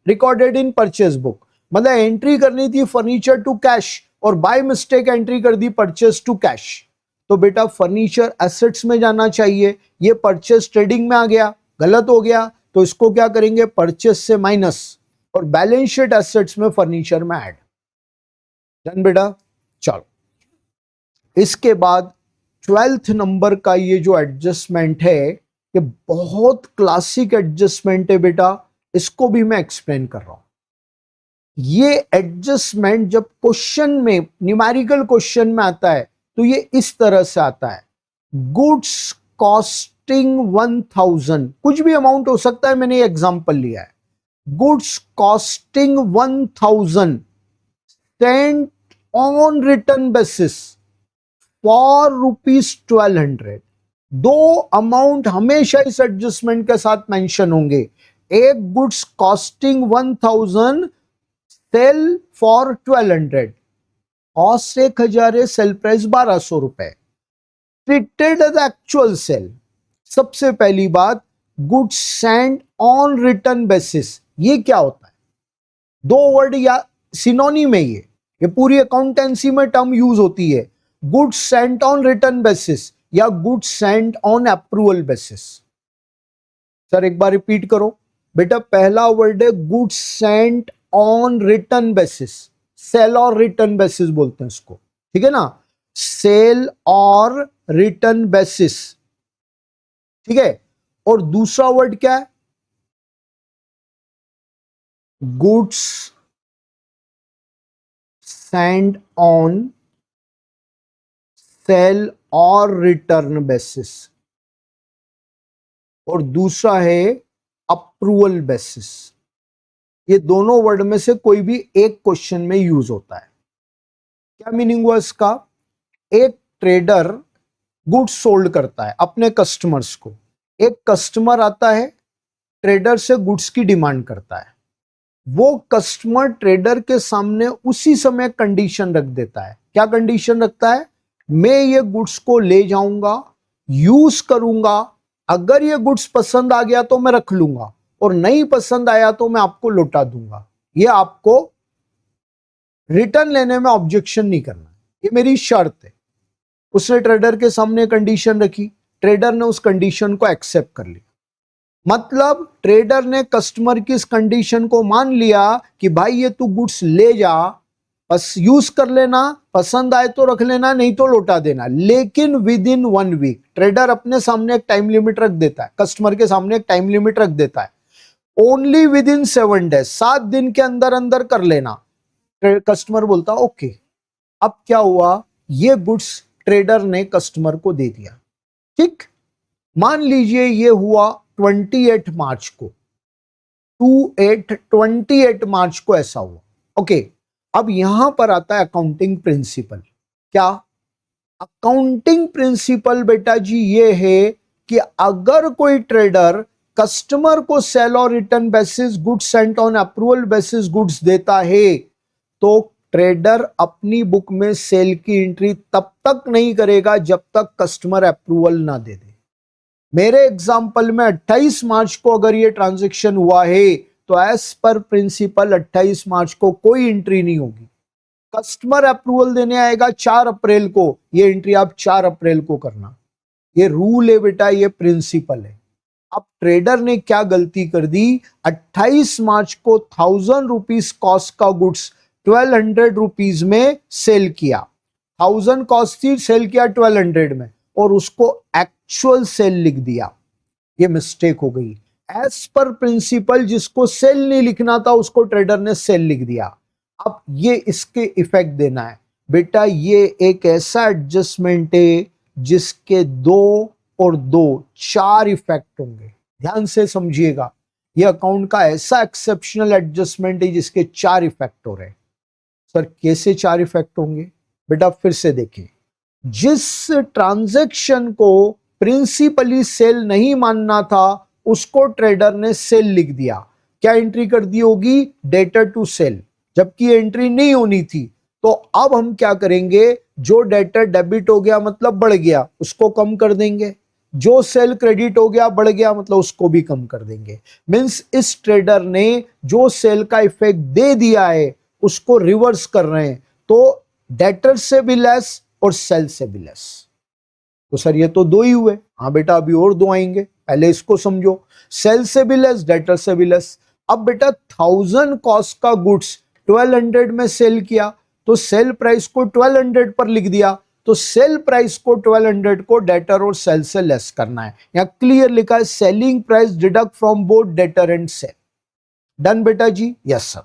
recorded in purchase book, मतलब एंट्री करनी थी फर्नीचर टू कैश और बाय मिस्टेक एंट्री कर दी परचेस टू कैश। तो बेटा फर्नीचर एसेट्स में जाना चाहिए, ये परचेस ट्रेडिंग में आ गया, गलत हो गया, तो इसको क्या करेंगे, परचेस से माइनस और बैलेंस शीट एसेट्स में फर्नीचर में ऐड। डन बेटा। चलो इसके बाद 12th नंबर का ये जो एडजस्टमेंट है ये बहुत क्लासिक एडजस्टमेंट है बेटा, इसको भी मैं एक्सप्लेन कर रहा हूं। ये एडजस्टमेंट जब क्वेश्चन में, न्यूमेरिकल क्वेश्चन में आता है तो ये इस तरह से आता है, गुड्स कॉस्टिंग 1000, कुछ भी अमाउंट हो सकता है, मैंने ये एग्जांपल लिया है। Goods costing 1000 Saint on return basis for ₹1200। दो अमाउंट हमेशा इस एडजस्टमेंट के साथ मेंशन होंगे। एक goods costing 1000 sale for 1200, cost 1000 है, सेल प्राइस 1200 रुपए। Treated as actual sale. सबसे पहली बात, goods sent on return basis, ये क्या होता है? दो वर्ड या सिनोनिम है, ये पूरी अकाउंटेंसी में टर्म यूज होती है। Goods sent on return basis या goods sent on approval basis. Sir एक बार रिपीट करो बेटा। पहला वर्ड है goods sent on return basis, sale और रिटर्न बेसिस बोलते हैं इसको, ठीक है ना? सेल और रिटर्न बेसिस, ठीक है। और दूसरा वर्ड क्या है? गुड्स सेंट ऑन सेल और रिटर्न बेसिस, और दूसरा है अप्रूवल बेसिस। ये दोनों वर्ड में से कोई भी एक क्वेश्चन में यूज होता है। क्या मीनिंग हुआ इसका? एक ट्रेडर गुड्स सोल्ड करता है अपने कस्टमर्स को। एक कस्टमर आता है, ट्रेडर से गुड्स की डिमांड करता है। वो कस्टमर ट्रेडर के सामने उसी समय कंडीशन रख देता है। क्या कंडीशन रखता है? मैं ये गुड्स को ले जाऊंगा, यूज करूंगा, अगर ये गुड्स पसंद आ गया तो मैं रख लूंगा, और नहीं पसंद आया तो मैं आपको लौटा दूंगा। ये आपको रिटर्न लेने में ऑब्जेक्शन नहीं करना, ये मेरी शर्त है। उसने ट्रेडर के सामने कंडीशन रखी, ट्रेडर ने उस कंडीशन को एक्सेप्ट कर लिया। मतलब ट्रेडर ने कस्टमर की इस कंडीशन को मान लिया कि भाई ये तू गुड्स ले जा, बस यूज कर लेना, पसंद आए तो रख लेना, नहीं तो लौटा देना। लेकिन विद इन 1 वीक ट्रेडर अपने सामने एक टाइम लिमिट रख देता है, कस्टमर के सामने एक टाइम लिमिट रख देता है। ओनली विद इन 7 डेज, 7 दिन के अंदर अंदर कर लेना। कस्टमर बोलता ओके। अब क्या हुआ? ये गुड्स ट्रेडर ने कस्टमर को दे दिया, ठीक। मान लीजिए ये हुआ 28 मार्च को, 28 मार्च को ऐसा हुआ, ओके। अब यहां पर आता है अकाउंटिंग प्रिंसिपल। क्या अकाउंटिंग प्रिंसिपल बेटा जी? ये है कि अगर कोई ट्रेडर कस्टमर को सेल और return basis goods sent on approval basis goods देता है, तो ट्रेडर अपनी बुक में सेल की एंट्री तब तक नहीं करेगा जब तक कस्टमर अप्रूवल ना दे दे। मेरे एग्जांपल में 28 मार्च को अगर ये ट्रांजैक्शन हुआ है तो एज पर प्रिंसिपल 28 मार्च को कोई एंट्री नहीं होगी। कस्टमर अप्रूवल देने आएगा 4 अप्रैल को, ये एंट्री आप 4 अप्रैल को करना। ये रूल है बेटा, ये प्रिंसिपल है। अब ट्रेडर ने क्या गलती कर दी? 28 मार्च को 1000 रुपीज कॉस्ट का गुड्स 1200 रुपीज में सेल किया। 1000 कॉस्ट थी, सेल किया 1200 में, और उसको एक्चुअल सेल लिख दिया। ये मिस्टेक हो गई। एज पर प्रिंसिपल जिसको सेल नहीं लिखना था उसको ट्रेडर ने सेल लिख दिया। अब ये इसके इफेक्ट देना है बेटा। ये एक ऐसा एडजस्टमेंट है जिसके 2 और 2 4 इफेक्ट होंगे। ध्यान से समझिएगा, ये अकाउंट का ऐसा एक्सेप्शनल एडजस्टमेंट है जिसके 4 इफेक्ट हो रहे हैं। सर कैसे 4 इफेक्ट होंगे? बेटा फिर से देखें, जिस ट्रांजैक्शन को प्रिंसिपली सेल नहीं मानना था उसको ट्रेडर ने सेल लिख दिया। क्या एंट्री कर दी होगी? डेटर टू सेल, जबकि एंट्री नहीं होनी थी। तो अब हम क्या करेंगे? जो डेटर डेबिट हो गया मतलब बढ़ गया, उसको कम कर देंगे। जो सेल क्रेडिट हो गया बढ़ गया मतलब उसको भी कम कर देंगे। मींस इस ट्रेडर ने जो सेल का इफेक्ट दे दिया है उसको रिवर्स कर रहे हैं। तो डेटर से भी लेस और सेल से भी लेस। तो सर ये तो 2 ही हुए। हाँ बेटा अभी और 2 आएंगे, पहले इसको समझो। सेल से भी लेस, डेटर से भी लेस। अब बेटा 1000 कॉस्ट का गुड्स 1200 में सेल किया, तो सेल प्राइस को 1200 पर लिख दिया। तो सेल प्राइस को 1200 को डेटर और सेल से लेस करना है। यहां क्लियर लिखा है selling price deduct from both debtor and sale. Done बेटा जी? Yes sir.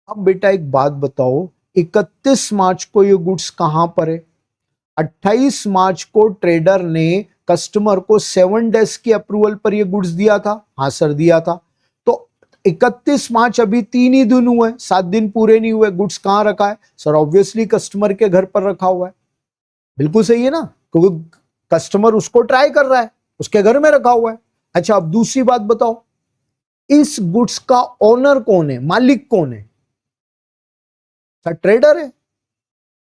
अब बेटा एक बात बताओ, 31 मार्च को ये गुड्स कहां पर है? 28 मार्च को ट्रेडर ने कस्टमर को 7 डेज की अप्रूवल पर ये गुड्स दिया था। हाँ सर दिया था। तो 31 मार्च अभी 3 ही दिन हुए, 7 दिन पूरे नहीं हुए, गुड्स कहां रखा है सर? ऑब्वियसली कस्टमर के घर पर रखा हुआ है। बिल्कुल सही है ना, क्योंकि कस्टमर उसको ट्राई कर रहा है, उसके घर में रखा हुआ है। अच्छा, अब दूसरी बात बताओ, इस गुड्स का ओनर कौन है, मालिक कौन है? सर ट्रेडर है।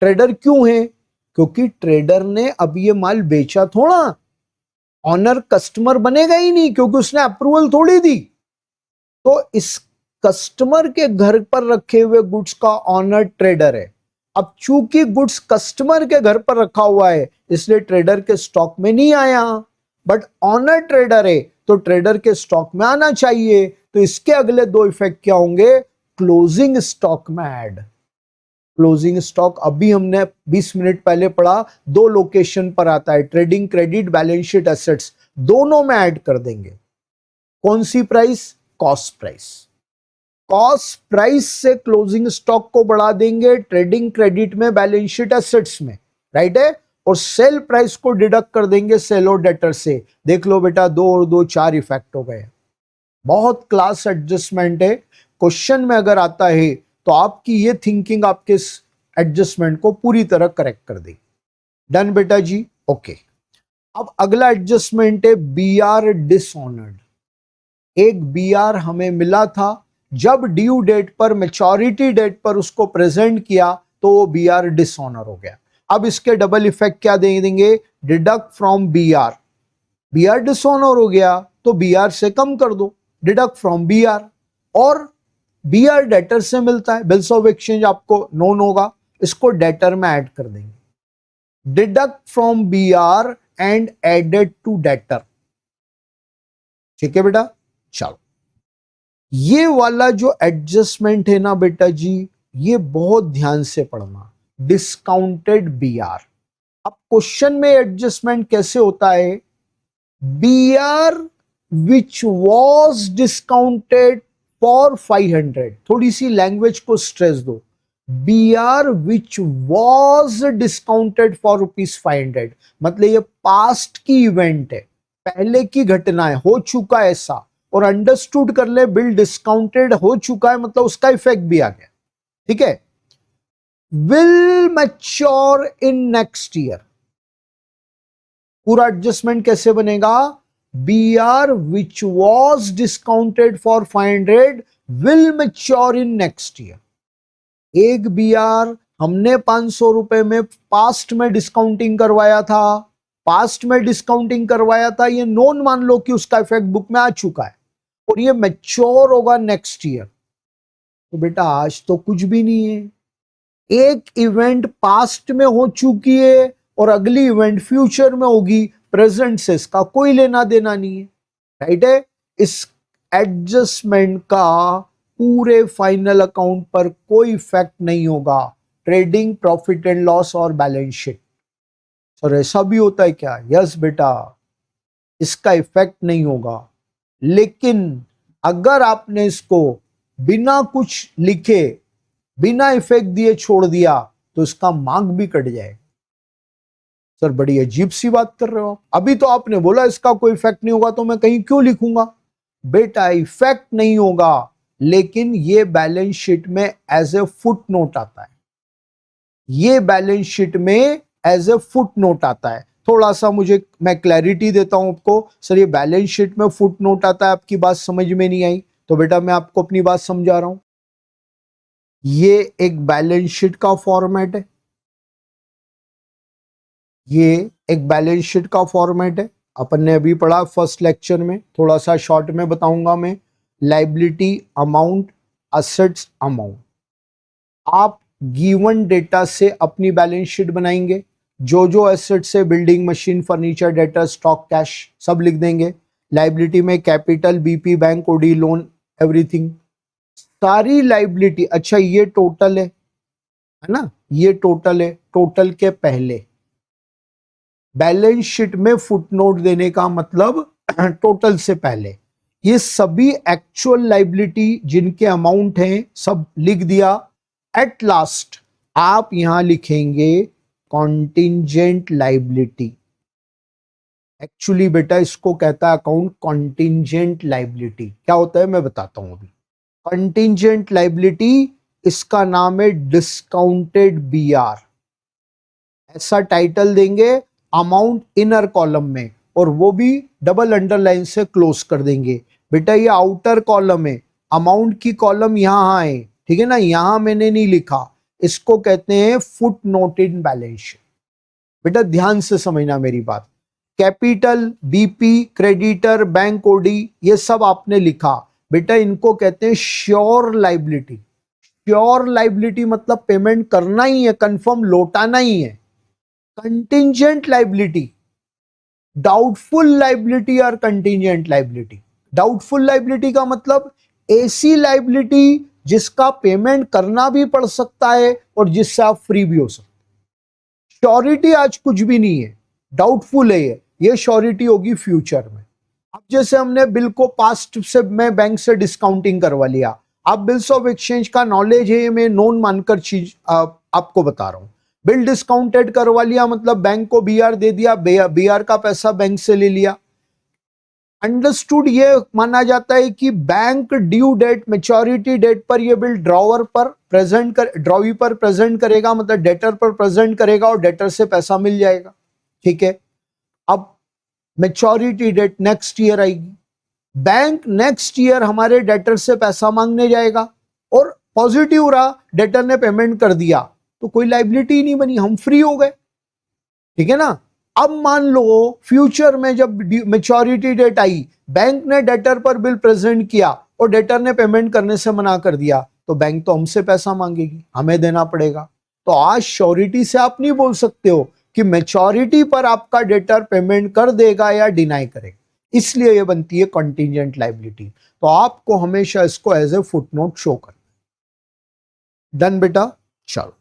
ट्रेडर क्यों है? क्योंकि ट्रेडर ने अब ये माल बेचा थोड़ा, ऑनर कस्टमर बनेगा ही नहीं, क्योंकि उसने अप्रूवल थोड़ी दी। तो इस कस्टमर के घर पर रखे हुए गुड्स का ऑनर ट्रेडर है। अब चूंकि गुड्स कस्टमर के घर पर रखा हुआ है, इसलिए ट्रेडर के स्टॉक में नहीं आया, बट ऑनर ट्रेडर है तो ट्रेडर के स्टॉक में आना चाहिए। तो इसके अगले 2 इफेक्ट क्या होंगे? क्लोजिंग स्टॉक में ऐड। क्लोजिंग स्टॉक अभी हमने 20 मिनट पहले पढ़ा, 2 लोकेशन पर आता है, trading credit, balance sheet assets, दोनों में ऐड कर देंगे। कौन सी price? Cost price. Cost price से क्लोजिंग स्टॉक को बढ़ा देंगे ट्रेडिंग क्रेडिट में, बैलेंस शीट एसेट्स में, राइट है। और सेल प्राइस को डिडक्ट कर देंगे सेल और डेटर से। देख लो बेटा, 2 और 2 4 इफेक्ट हो गए। बहुत क्लास एडजस्टमेंट है। क्वेश्चन में अगर आता है तो आपकी ये थिंकिंग आपके एडजस्टमेंट को पूरी तरह करेक्ट कर देगी। डन बेटा जी, ओके। अब अगला एडजस्टमेंट है बी आर डिसऑनर्ड। एक बी आर हमें मिला था, जब ड्यू डेट पर, मैच्योरिटी डेट पर उसको प्रेजेंट किया तो वो बी आर डिसऑनर हो गया। अब इसके डबल इफेक्ट क्या दे देंगे? Deduct from B R. B R dishonour हो गया तो बी आर से कम कर दो, डिडक्ट फ्रॉम बी आर। और बी आर डेटर से मिलता है, बिल्स ऑफ एक्सचेंज आपको नोन होगा, इसको डेटर में ऐड कर देंगे। Deduct from B R and added to debtor. ठीक है बेटा, चलो। ये वाला जो एडजस्टमेंट है ना बेटा जी, ये बहुत ध्यान से पढ़ना। Discounted B R. अब क्वेश्चन में एडजस्टमेंट कैसे होता है? B R which was discounted for 500। थोड़ी सी लैंग्वेज को स्ट्रेस दो। B R which was discounted for ₹500, मतलब ये पास्ट की इवेंट है, पहले की घटना है, हो चुका है ऐसा। और अंडरस्टूड कर ले, बिल डिस्काउंटेड हो चुका है मतलब उसका इफेक्ट भी आ गया। ठीक है। Will mature in next year. पूरा एडजस्टमेंट कैसे बनेगा? B R which was discounted for 500 will mature in next year. एक बी आर हमने 500 रुपए में पास्ट में डिस्काउंटिंग करवाया था, पास्ट में डिस्काउंटिंग करवाया था, ये नॉन मान लो कि उसका इफेक्ट बुक में आ चुका है और ये मैच्योर होगा नेक्स्ट ईयर। तो बेटा आज तो कुछ भी नहीं है, एक इवेंट पास्ट में हो चुकी है और अगली इवेंट फ्यूचर में होगी, प्रेजेंट से इसका कोई लेना देना नहीं है, राइट है। इस एडजस्टमेंट का पूरे फाइनल अकाउंट पर कोई इफेक्ट नहीं होगा, ट्रेडिंग प्रॉफिट एंड लॉस और बैलेंस शीट। सर ऐसा भी होता है क्या? यस बेटा, इसका इफेक्ट नहीं होगा। लेकिन अगर आपने इसको बिना कुछ लिखे, बिना इफेक्ट दिए छोड़ दिया तो इसका मार्क भी कट जाएगा। सर बड़ी अजीब सी बात कर रहे हो आप, अभी तो आपने बोला इसका कोई इफेक्ट नहीं होगा, तो मैं कहीं क्यों लिखूंगा? बेटा इफेक्ट नहीं होगा, लेकिन ये बैलेंस शीट में एज ए फुट नोट आता है। ये बैलेंस शीट में एज ए फुट नोट आता है। थोड़ा सा मैं क्लैरिटी देता हूं आपको। सर ये बैलेंस शीट में फुट नोट आता है, आपकी बात समझ में नहीं आई? तो बेटा मैं आपको अपनी बात समझा रहा हूं। ये एक बैलेंस शीट का फॉर्मेट है, ये एक बैलेंस शीट का फॉर्मेट है। अपन ने अभी पढ़ा फर्स्ट लेक्चर में, थोड़ा सा शॉर्ट में बताऊंगा मैं। Liability amount, assets amount. आप गिवन डेटा से अपनी बैलेंस शीट बनाएंगे। जो एसेट्स है, building, machine, furniture, data, stock, cash, सब लिख देंगे। लायबिलिटी में capital, BP, bank, OD, loan, everything, सारी लायबिलिटी। अच्छा ये टोटल है ना, ये टोटल है। टोटल के पहले बैलेंस शीट में फुटनोट देने का मतलब टोटल से पहले ये सभी एक्चुअल लायबिलिटी जिनके अमाउंट हैं सब लिख दिया। एट लास्ट आप यहां लिखेंगे कॉन्टिंजेंट लायबिलिटी। एक्चुअली बेटा इसको कहता है अकाउंट कॉन्टिंजेंट लायबिलिटी। क्या होता है मैं बताता हूं अभी। कंटिंजेंट लाइबिलिटी, इसका नाम है डिस्काउंटेड बीआर। ऐसा टाइटल देंगे अमाउंट इनर कॉलम में, और वो भी डबल अंडरलाइन से क्लोज कर देंगे। बेटा ये आउटर कॉलम है, अमाउंट की कॉलम यहां है, ठीक है ना, यहां मैंने नहीं लिखा, इसको कहते हैं foot note in balance sheet. बेटा ध्यान से समझना मेरी बात, capital, BP, creditor, bank OD, ये सब आपने लिखा, बेटा इनको कहते हैं श्योर लाइबिलिटी। श्योर लाइबिलिटी मतलब पेमेंट करना ही है, कंफर्म लौटाना ही है। कंटिंजेंट लाइबिलिटी, डाउटफुल लाइबिलिटी और कंटिंजेंट लाइबिलिटी। डाउटफुल लाइबिलिटी का मतलब ऐसी लाइबिलिटी जिसका पेमेंट करना भी पड़ सकता है और जिससे आप फ्री भी हो सकते। श्योरिटी आज कुछ भी नहीं है, डाउटफुल है ये श्योरिटी होगी फ्यूचर में। अब जैसे हमने बिल को पास्ट से मैं बैंक से डिस्काउंटिंग करवा लिया, आप बिल्स ऑफ एक्सचेंज का नॉलेज है, मैं नॉन मानकर चीज आपको बता रहा हूं। बिल डिस्काउंटेड करवा लिया मतलब बैंक को बीआर दे दिया, बीआर का पैसा बैंक से ले लिया। अंडरस्टूड, ये माना जाता है कि bank due date, maturity date पर ये बिल ड्रॉवर पर प्रेजेंट कर, ड्रॉवी पर प्रेजेंट करेगा, मतलब डेटर पर प्रेजेंट करेगा और डेटर से पैसा मिल जाएगा। ठीक है, अब मैच्योरिटी डेट नेक्स्ट ईयर आएगी, बैंक नेक्स्ट ईयर हमारे डेटर से पैसा मांगने जाएगा और पॉजिटिव रहा, डेटर ने पेमेंट कर दिया, तो कोई लाइबिलिटी नहीं बनी, हम फ्री हो गए। ठीक है ना। अब मान लो फ्यूचर में जब मैच्योरिटी डेट आई, बैंक ने डेटर पर बिल प्रेजेंट किया और डेटर ने पेमेंट करने से मना कर दिया, तो बैंक तो हमसे पैसा मांगेगी, हमें देना पड़ेगा। तो आज श्योरिटी से आप नहीं बोल सकते हो कि मैच्योरिटी पर आपका डेटर पेमेंट कर देगा या डिनाई करेगा, इसलिए ये बनती है कंटिंजेंट लाइबिलिटी। तो आपको हमेशा इसको एज ए फुटनोट शो करना। डन बेटा। चलो,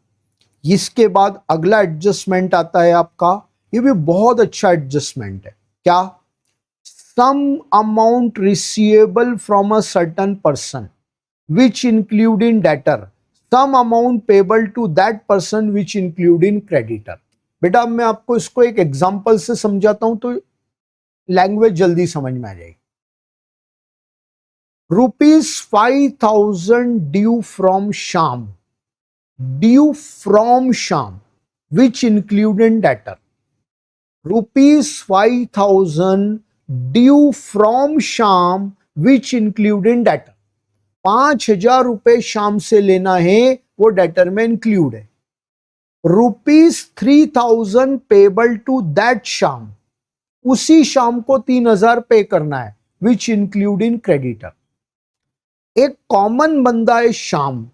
इसके बाद अगला एडजस्टमेंट आता है आपका, ये भी बहुत अच्छा एडजस्टमेंट है। क्या? Some amount receivable from a certain person which include in debtor, some amount payable to that person which include in creditor. बेटा अब मैं आपको इसको एक एग्जांपल से समझाता हूं तो लैंग्वेज जल्दी समझ में आ जाएगी। ₹5,000 due from Shyam, due from Shyam which include in debtor, ₹5,000 due from Shyam which include in debtor। 5,000 रुपए श्याम से लेना है, वो डेटर में इंक्लूड है। ₹3,000 पेबल टू दैट श्याम, उसी श्याम को 3,000 पे करना है, विच इंक्लूड इन क्रेडिटर। एक कॉमन बंदा है श्याम,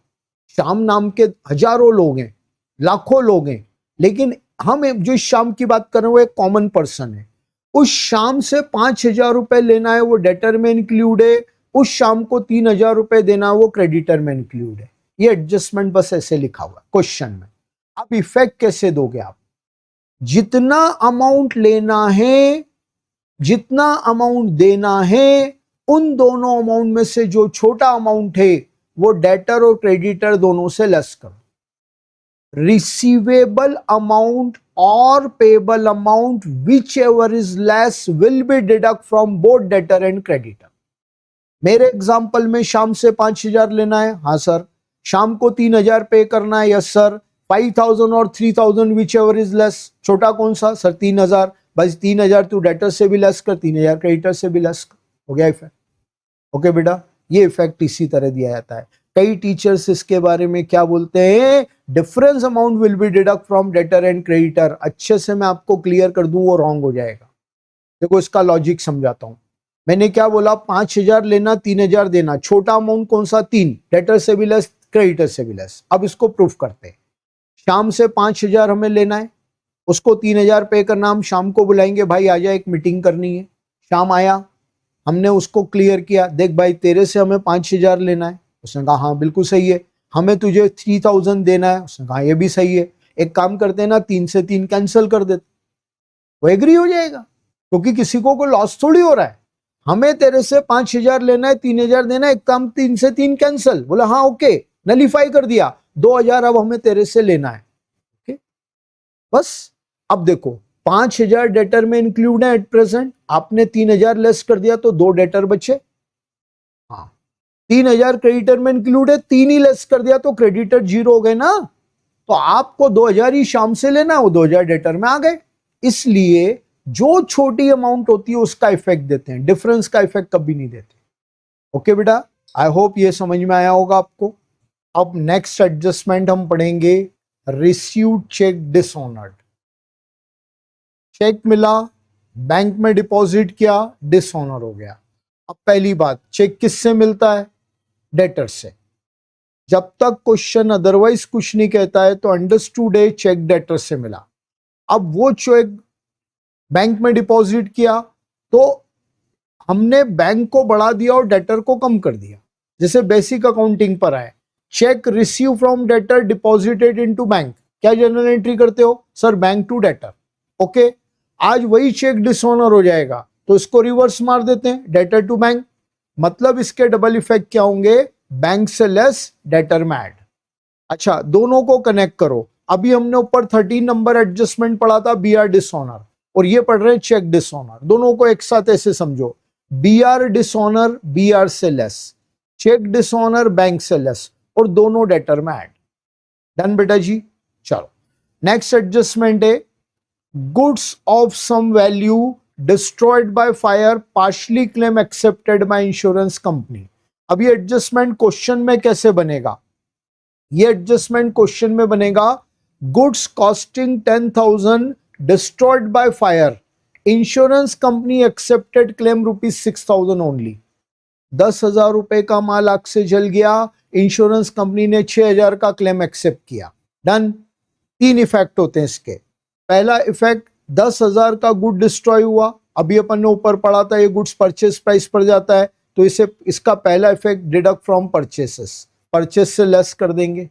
श्याम नाम के हजारों लोग हैं, लाखों लोग हैं, लेकिन हम जो श्याम की बात कर रहे हैं वो एक कॉमन पर्सन है। उस श्याम से 5,000 रुपए लेना है, वो डेटर में इंक्लूड है। उस श्याम को 3,000 रुपए देना है, वो क्रेडिटर में इंक्लूड है। ये एडजस्टमेंट बस ऐसे लिखा हुआ क्वेश्चन में। अब इफेक्ट कैसे दोगे आप? जितना अमाउंट लेना है, जितना अमाउंट देना है, उन दोनों अमाउंट में से जो छोटा अमाउंट है वो डेटर और क्रेडिटर दोनों से लेस करो। रिसीवेबल अमाउंट और payable amount which ever is less will be deduct from both debtor and creditor. मेरे एग्जांपल में शाम से 5,000 लेना है, हाँ सर। शाम को 3,000 पे करना है, यस सर। 5,000 और 3,000 विच एवर इज लेस, छोटा कौन सा सर? 3,000। बस 3,000 तू डेटर से भी लेस कर, 3,000 क्रेडिटर से भी लेस कर, हो गया इफेक्ट। ओके बेटा, ये इफेक्ट इसी तरह दिया जाता है। कई टीचर्स इसके बारे में क्या बोलते हैं, difference amount will be deduct from debtor and creditor. अच्छे से मैं आपको क्लियर कर दूं, वो रॉन्ग हो जाएगा। देखो इसका लॉजिक समझाता हूं। मैंने क्या बोला, 5,000 लेना, 3,000 देना। छोटा अमाउंट कौन सा? 3, डेटर से भी लेस, क्रेडिटर से भी लेस। अब इसको प्रूफ करते हैं। शाम से 5,000 हमें लेना है, उसको 3,000 पे करना। हम शाम को बुलाएंगे, भाई आजा एक मीटिंग करनी है। शाम आया, हमने उसको क्लियर किया, देख भाई तेरे से हमें 5,000 लेना है। उसने कहा हाँ बिल्कुल सही है। हमें तुझे 3,000 देना है। उसने कहा ये भी सही है। एक काम करते हैं ना, 3 से 3 कैंसिल कर देते, वो एग्री हो जाएगा, क्योंकि किसी को कोई लॉस थोड़ी हो रहा है। हमें तेरे से 5,000 लेना है, 3,000 देना है, एक काम 3 से 3 कैंसिल। बोला हाँ ओके, नलीफाई कर दिया। 2,000 अब हमें तेरे से लेना है। ओके बस। अब देखो 5,000 डेटर में इंक्लूड है एट प्रेजेंट, आपने 3,000 लेस कर दिया तो 2 डेटर बचे। हाँ 3,000 क्रेडिटर में इंक्लूड है, 3 ही लेस कर दिया तो क्रेडिटर 0 हो गए ना। तो आपको 2,000 ही शाम से लेना, वो 2,000 डेटर में आ गए। इसलिए जो छोटी अमाउंट होती है उसका इफेक्ट देते हैं, डिफरेंस का इफेक्ट कभी नहीं देते। ओके बेटा, आई होप ये समझ में आया होगा आपको। अब नेक्स्ट एडजस्टमेंट हम पढ़ेंगे रिसीव्ड चेक डिसऑनर्ड। चेक मिला, बैंक में डिपॉजिट किया, डिसऑनर हो गया। अब पहली बात, चेक किससे मिलता है? डेटर से। जब तक क्वेश्चन अदरवाइज कुछ नहीं कहता है तो अंडरस्टूड है चेक डेटर से मिला। अब वो चेक बैंक में डिपॉजिट किया तो हमने बैंक को बढ़ा दिया और डेटर को कम कर दिया। जैसे बेसिक अकाउंटिंग पर आए, cheque receive from debtor deposited into bank, क्या जनरल एंट्री करते हो? Sir bank to debtor. Okay, आज वही चेक डिसऑनर हो जाएगा तो इसको रिवर्स मार देते हैं, डेटर टू बैंक। मतलब इसके डबल इफेक्ट क्या होंगे? बैंक से लेस, डेटर में ऐड। अच्छा, दोनों को कनेक्ट करो। अभी हमने ऊपर 13 नंबर एडजस्टमेंट पढ़ा था, बी आर डिसऑनर, और ये पढ़ रहे हैं चेक डिसऑनर। दोनों को एक साथ ऐसे समझो, B R dishonour B R से लेस, चेक डिसऑनर बैंक से लेस, और दोनों डेटर में ऐड। डन बेटा जी। चलो नेक्स्ट एडजस्टमेंट है goods of some value destroyed by fire partially claim accepted by insurance company. अब ये एडजस्टमेंट क्वेश्चन में कैसे बनेगा? ये एडजस्टमेंट क्वेश्चन में बनेगा goods costing 10,000 destroyed by fire, insurance company accepted claim ₹6,000 only. 10,000 रुपए का माल आग से जल गया, इंश्योरेंस कंपनी ने 6,000 का क्लेम एक्सेप्ट किया। डन। 3 इफेक्ट होते हैं इसके। पहला इफेक्ट, 10,000 का गुड डिस्ट्रॉय हुआ। अभी अपन ने ऊपर पढ़ा था ये गुड्स परचेस प्राइस पर जाता है, तो इसे इसका पहला effect deduct from purchases, purchase से लेस कर देंगे।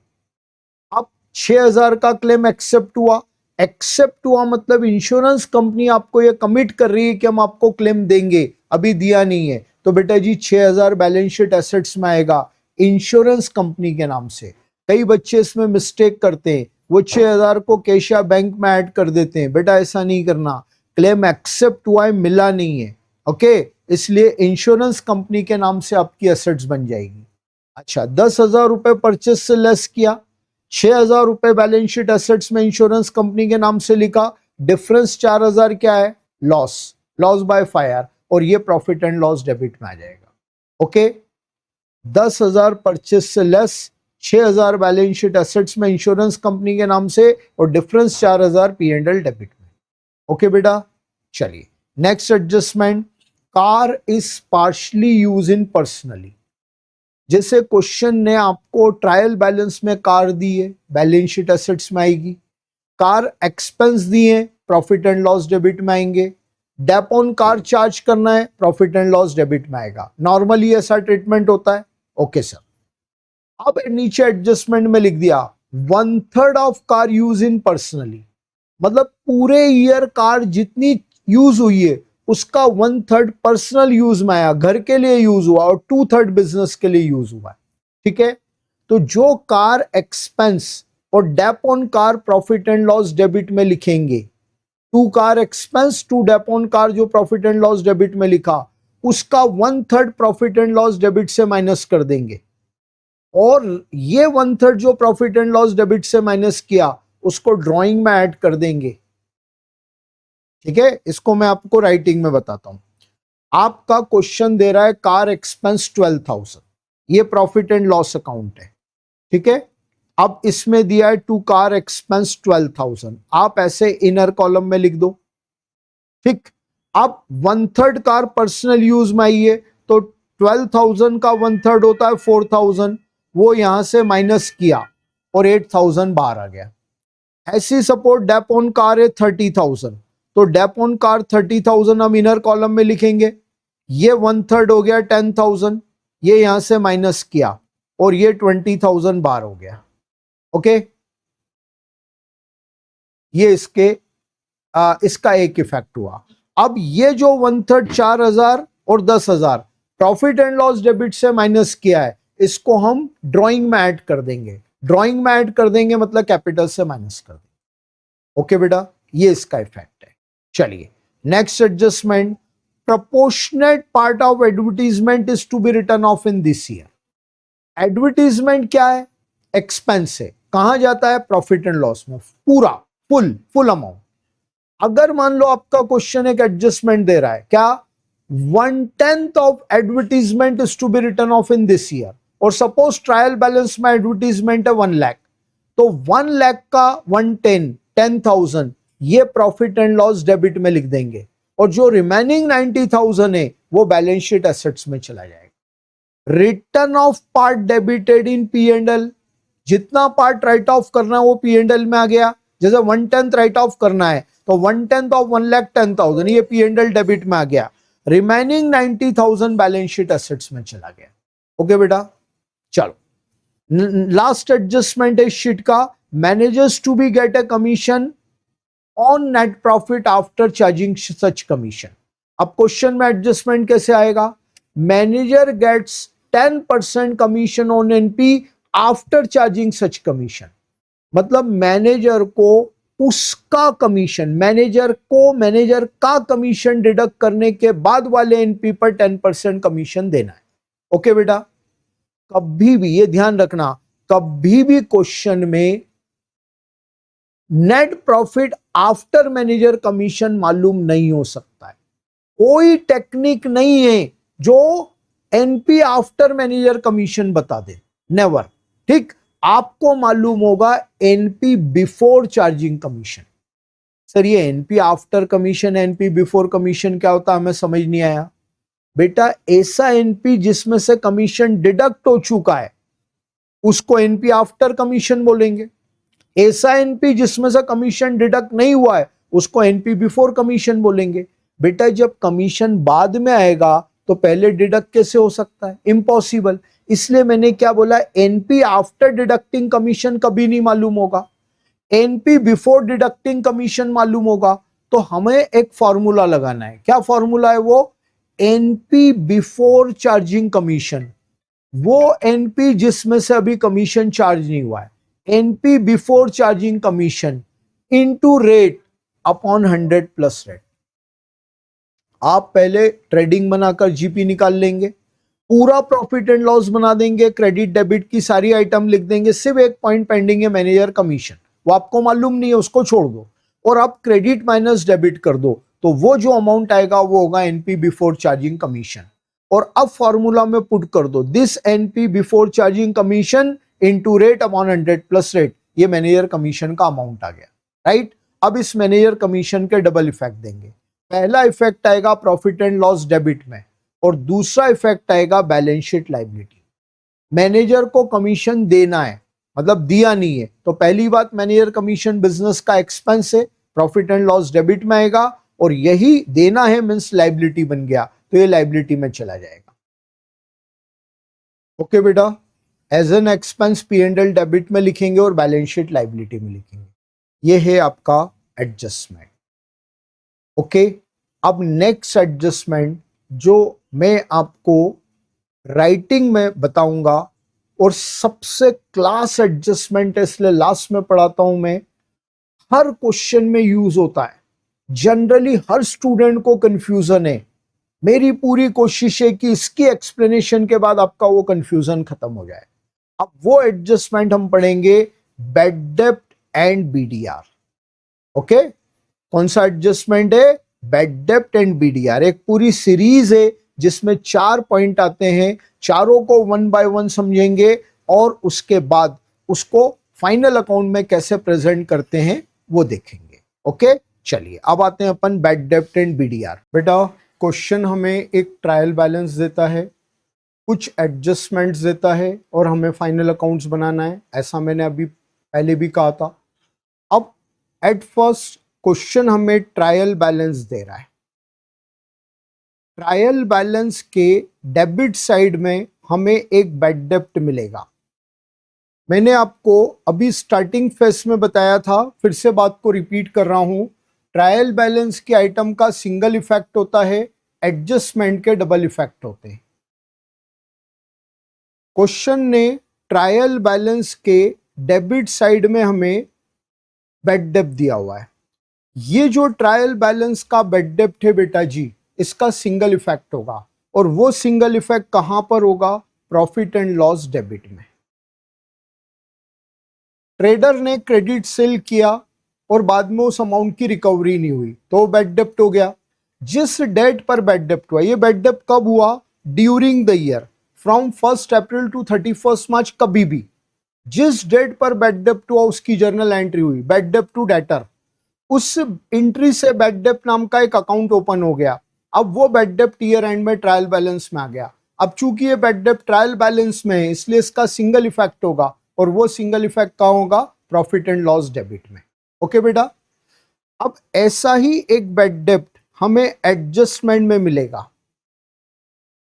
अब 6,000 का क्लेम एक्सेप्ट हुआ। एक्सेप्ट हुआ मतलब इंश्योरेंस कंपनी आपको ये कमिट कर रही है कि हम आपको क्लेम देंगे, अभी दिया नहीं है, तो बेटा जी 6,000 बैलेंस शीट एसेट्स में आएगा इंश्योरेंस कंपनी के नाम से। कई बच्चे इसमें मिस्टेक करते हैं, वो 6,000 को कैश या बैंक में ऐड कर देते हैं। बेटा ऐसा नहीं करना, क्लेम एक्सेप्ट हुआ है, मिला नहीं है। ओके, इसलिए इंश्योरेंस कंपनी के नाम से आपकी एसेट्स बन जाएगी। अच्छा, 10,000 रुपए परचेस से लेस किया, 6,000 रुपए बैलेंस शीट एसेट्स में इंश्योरेंस कंपनी के नाम से लिखा, डिफरेंस 4,000 क्या है? लॉस, लॉस बाय फायर, और ये प्रॉफिट एंड लॉस डेबिट में आ जाएगा। ओके, 10,000 परचेस से लेस, 6,000 बैलेंस शीट एसेट्स में इंश्योरेंस कंपनी के नाम से, और डिफरेंस 4,000 P&L डेबिट में। ओके बेटा, चलिए next adjustment, car is partially use in personally. जैसे क्वेश्चन ने आपको ट्रायल बैलेंस में कार दी है, बैलेंस शीट एसेट्स में आएगी। कार एक्सपेंस दिए, प्रॉफिट एंड लॉस डेबिट में आएंगे। डेप ऑन कार चार्ज करना है, प्रॉफिट एंड लॉस डेबिट में आएगा। नॉर्मली ऐसा ट्रीटमेंट होता है। Okay sir. अब नीचे एडजस्टमेंट में लिख दिया 1/3 of car use in personally, मतलब पूरे ईयर कार जितनी यूज हुई है उसका 1/3 पर्सनल यूज में आया, घर के लिए यूज हुआ, और 2/3 बिजनेस के लिए यूज हुआ। ठीक है, तो जो कार एक्सपेंस और dep on car profit and loss debit में लिखेंगे, 2 car expense 2 dep on car जो प्रॉफिट एंड लॉस डेबिट में लिखा, उसका 1/3 प्रॉफिट एंड लॉस डेबिट से माइनस कर देंगे, और ये 1/3 जो प्रॉफिट एंड लॉस डेबिट से माइनस किया उसको ड्राइंग में ऐड कर देंगे। ठीक है, इसको मैं आपको राइटिंग में बताता हूं। आपका क्वेश्चन दे रहा है कार एक्सपेंस 12,000, ये प्रॉफिट एंड लॉस अकाउंट है। ठीक है, अब इसमें दिया है 2 कार एक्सपेंस 12,000, आप ऐसे इनर कॉलम में लिख दो। ठीक, अब 1/3 कार पर्सनल यूज में आई है, तो 12,000 का 1/3 होता है 4,000, वो यहां से माइनस किया और 8,000 बाहर आ गया। ऐसी सपोर्ट डेप ऑन कार है 30,000, तो डेप ऑन कार 30,000 हम इनर कॉलम में लिखेंगे। ये 1/3 हो गया 10,000, ये यहां से माइनस किया और ये 20,000 बाहर हो गया। ओके, ये इसका एक इफेक्ट हुआ। अब ये जो 1/3 4,000 और 10,000 प्रॉफिट एंड लॉस डेबिट से माइनस किया है, इसको हम ड्राइंग में ऐड कर देंगे। ड्राइंग में ऐड कर देंगे मतलब कैपिटल से माइनस कर देंगे। ओके बेटा, ये इसका इफेक्ट है। चलिए next adjustment, proportionate part of advertisement is to be written off in this year। Advertisement क्या है? एक्सपेंस है। कहां जाता है? प्रॉफिट एंड लॉस में, पूरा फुल अमाउंट। अगर मान लो आपका क्वेश्चन एक एडजस्टमेंट दे रहा है, क्या 1/10 of advertisement is to be return off in this year, और सपोज ट्रायल बैलेंस में एडवर्टीजमेंट है 1 लाख, तो 1 लाख का 10,000 ये प्रॉफिट एंड लॉस डेबिट में लिख देंगे, और जो रिमेनिंग 90,000 है वो बैलेंस शीट एसेट्स में चला जाएगा। Return of part debited in P and L, जितना पार्ट राइट ऑफ करना है वो पी एंड एल में आ गया। जैसे 1/10 राइट ऑफ करना है तो 1/10 ऑफ 1,10,000 ये पी एंड एल डेबिट में आ गया। रिमेनिंग 90,000 बैलेंस शीट एसेट्स में चला गया। ओके बेटा, चलो लास्ट एडजस्टमेंट है शीट का, managers to be get a commission on net profit after charging such commission. अब क्वेश्चन में एडजस्टमेंट कैसे आएगा? Manager gets 10% commission on NP after charging such commission, मतलब मैनेजर को उसका कमीशन, मैनेजर का कमीशन डिडक्ट करने के बाद वाले एनपी पर 10% कमीशन देना है। ओके बेटा, कभी भी ये ध्यान रखना, कभी भी क्वेश्चन में net profit after manager commission मालूम नहीं हो सकता है। कोई टेक्निक नहीं है जो एनपी आफ्टर मैनेजर कमीशन बता दे, नेवर। ठीक, आपको मालूम होगा NP before charging commission. Sir ये NP after commission, NP before commission क्या होता है, हमें समझ नहीं आया। बेटा ऐसा एनपी जिसमें से कमीशन डिडक्ट हो चुका है उसको एनपी आफ्टर कमीशन बोलेंगे। ऐसा एनपी जिसमें से कमीशन डिडक्ट नहीं हुआ है उसको एनपी बिफोर कमीशन बोलेंगे। बेटा जब कमीशन बाद में आएगा तो पहले डिडक्ट कैसे हो सकता है? इम्पॉसिबल। इसलिए मैंने क्या बोला, एनपी आफ्टर डिडक्टिंग कमीशन कभी नहीं मालूम होगा, एनपी बिफोर डिडक्टिंग कमीशन मालूम होगा। तो हमें एक फॉर्मूला लगाना है। क्या फॉर्मूला है वो? एनपी बिफोर चार्जिंग कमीशन, वो एनपी जिसमें से अभी कमीशन चार्ज नहीं हुआ है, NP before charging commission into rate upon 100 plus rate. आप पहले ट्रेडिंग बनाकर जीपी निकाल लेंगे, पूरा प्रॉफिट एंड लॉस बना देंगे, क्रेडिट डेबिट की सारी आइटम लिख देंगे, सिर्फ एक पॉइंट पेंडिंग है मैनेजर कमीशन, वो आपको मालूम नहीं है, उसको छोड़ दो और आप क्रेडिट माइनस डेबिट कर दो, तो वो जो अमाउंट आएगा वो होगा एनपी बिफोर चार्जिंग कमीशन। और अब फॉर्मूला में पुट कर दो this NP before charging commission into rate upon 100 plus rate, ये मैनेजर कमीशन का अमाउंट आ गया। राइट, अब इस मैनेजर कमीशन के डबल इफेक्ट देंगे। पहला इफेक्ट आएगा प्रॉफिट एंड लॉस डेबिट में और दूसरा इफेक्ट आएगा बैलेंस शीट लायबिलिटी। मैनेजर को कमीशन देना है, मतलब दिया नहीं है, तो पहली बात मैनेजर कमीशन बिजनेस का एक्सपेंस है, प्रॉफिट एंड लॉस डेबिट में आएगा, और यही देना है मींस लायबिलिटी बन गया, तो ये लायबिलिटी में चला जाएगा। ओके बेटा, as an expense P and L debit में लिखेंगे और बैलेंस शीट लायबिलिटी में लिखेंगे। ये है आपका एडजस्टमेंट। ओके, अब नेक्स्ट एडजस्टमेंट जो मैं आपको राइटिंग में बताऊंगा और सबसे क्लास एडजस्टमेंट है, इसलिए लास्ट में पढ़ाता हूं मैं, हर क्वेश्चन में यूज होता है, जनरली हर स्टूडेंट को कंफ्यूजन है। मेरी पूरी कोशिश है कि इसकी एक्सप्लेनेशन के बाद आपका वो कंफ्यूजन खत्म हो जाए। अब वो एडजस्टमेंट हम पढ़ेंगे बैड डेब्ट एंड बीडीआर। ओके, कौन सा एडजस्टमेंट है? बैड डेब्ट एंड बीडीआर। एक पूरी सीरीज है जिसमें 4 पॉइंट आते हैं, चारों को 1 बाय 1 समझेंगे और उसके बाद उसको फाइनल अकाउंट में कैसे प्रेजेंट करते हैं वो देखेंगे। ओके, चलिए अब आते हैं अपन बैड डेब्ट एंड बीडीआर। बेटा क्वेश्चन हमें एक ट्रायल बैलेंस देता है, कुछ एडजस्टमेंट्स देता है और हमें फाइनल अकाउंट्स बनाना है, ऐसा मैंने अभी पहले भी कहा था। अब एट फर्स्ट क्वेश्चन हमें ट्रायल बैलेंस दे रहा है। ट्रायल बैलेंस के डेबिट साइड में हमें एक बैड डेब्ट मिलेगा। मैंने आपको अभी स्टार्टिंग फेज में बताया था, फिर से बात को रिपीट कर रहा हूं, ट्रायल बैलेंस के आइटम का सिंगल इफेक्ट होता है, एडजस्टमेंट के डबल इफेक्ट होते हैं। क्वेश्चन ने ट्रायल बैलेंस के डेबिट साइड में हमें बैड डेब्ट दिया हुआ है। ये जो ट्रायल बैलेंस का बैड डेब्ट है बेटा जी, इसका सिंगल इफेक्ट होगा, और वो सिंगल इफेक्ट कहां पर होगा? प्रॉफिट एंड लॉस डेबिट में। ट्रेडर ने क्रेडिट सेल किया और बाद में उस अमाउंट की रिकवरी नहीं हुई तो बैड डेप्ट हो गया। जिस डेट पर बैड डेप्ट हुआ, ये बैड डेप्ट कब हुआ? During the year, from 1 April to 31 March, कभी भी जिस डेट पर बैड डेप्ट हुआ उसकी जर्नल एंट्री हुई, बैड डेप्ट टू डेटर, उस एंट्री से बैड डेप्ट नाम का एक अकाउंट ओपन हो गया। अब वो बैड डेप्ट ईयर एंड में ट्रायल बैलेंस में आ गया। अब चूंकि ये बैड डेप्ट ट्रायल बैलेंस में है इसलिए इसका सिंगल इफेक्ट होगा, और वो सिंगल इफेक्ट कहाँ होगा? प्रॉफिट एंड लॉस डेबिट में। ओके बेटा, अब ऐसा ही एक बैड डेप्ट हमें एडजस्टमेंट में मिलेगा।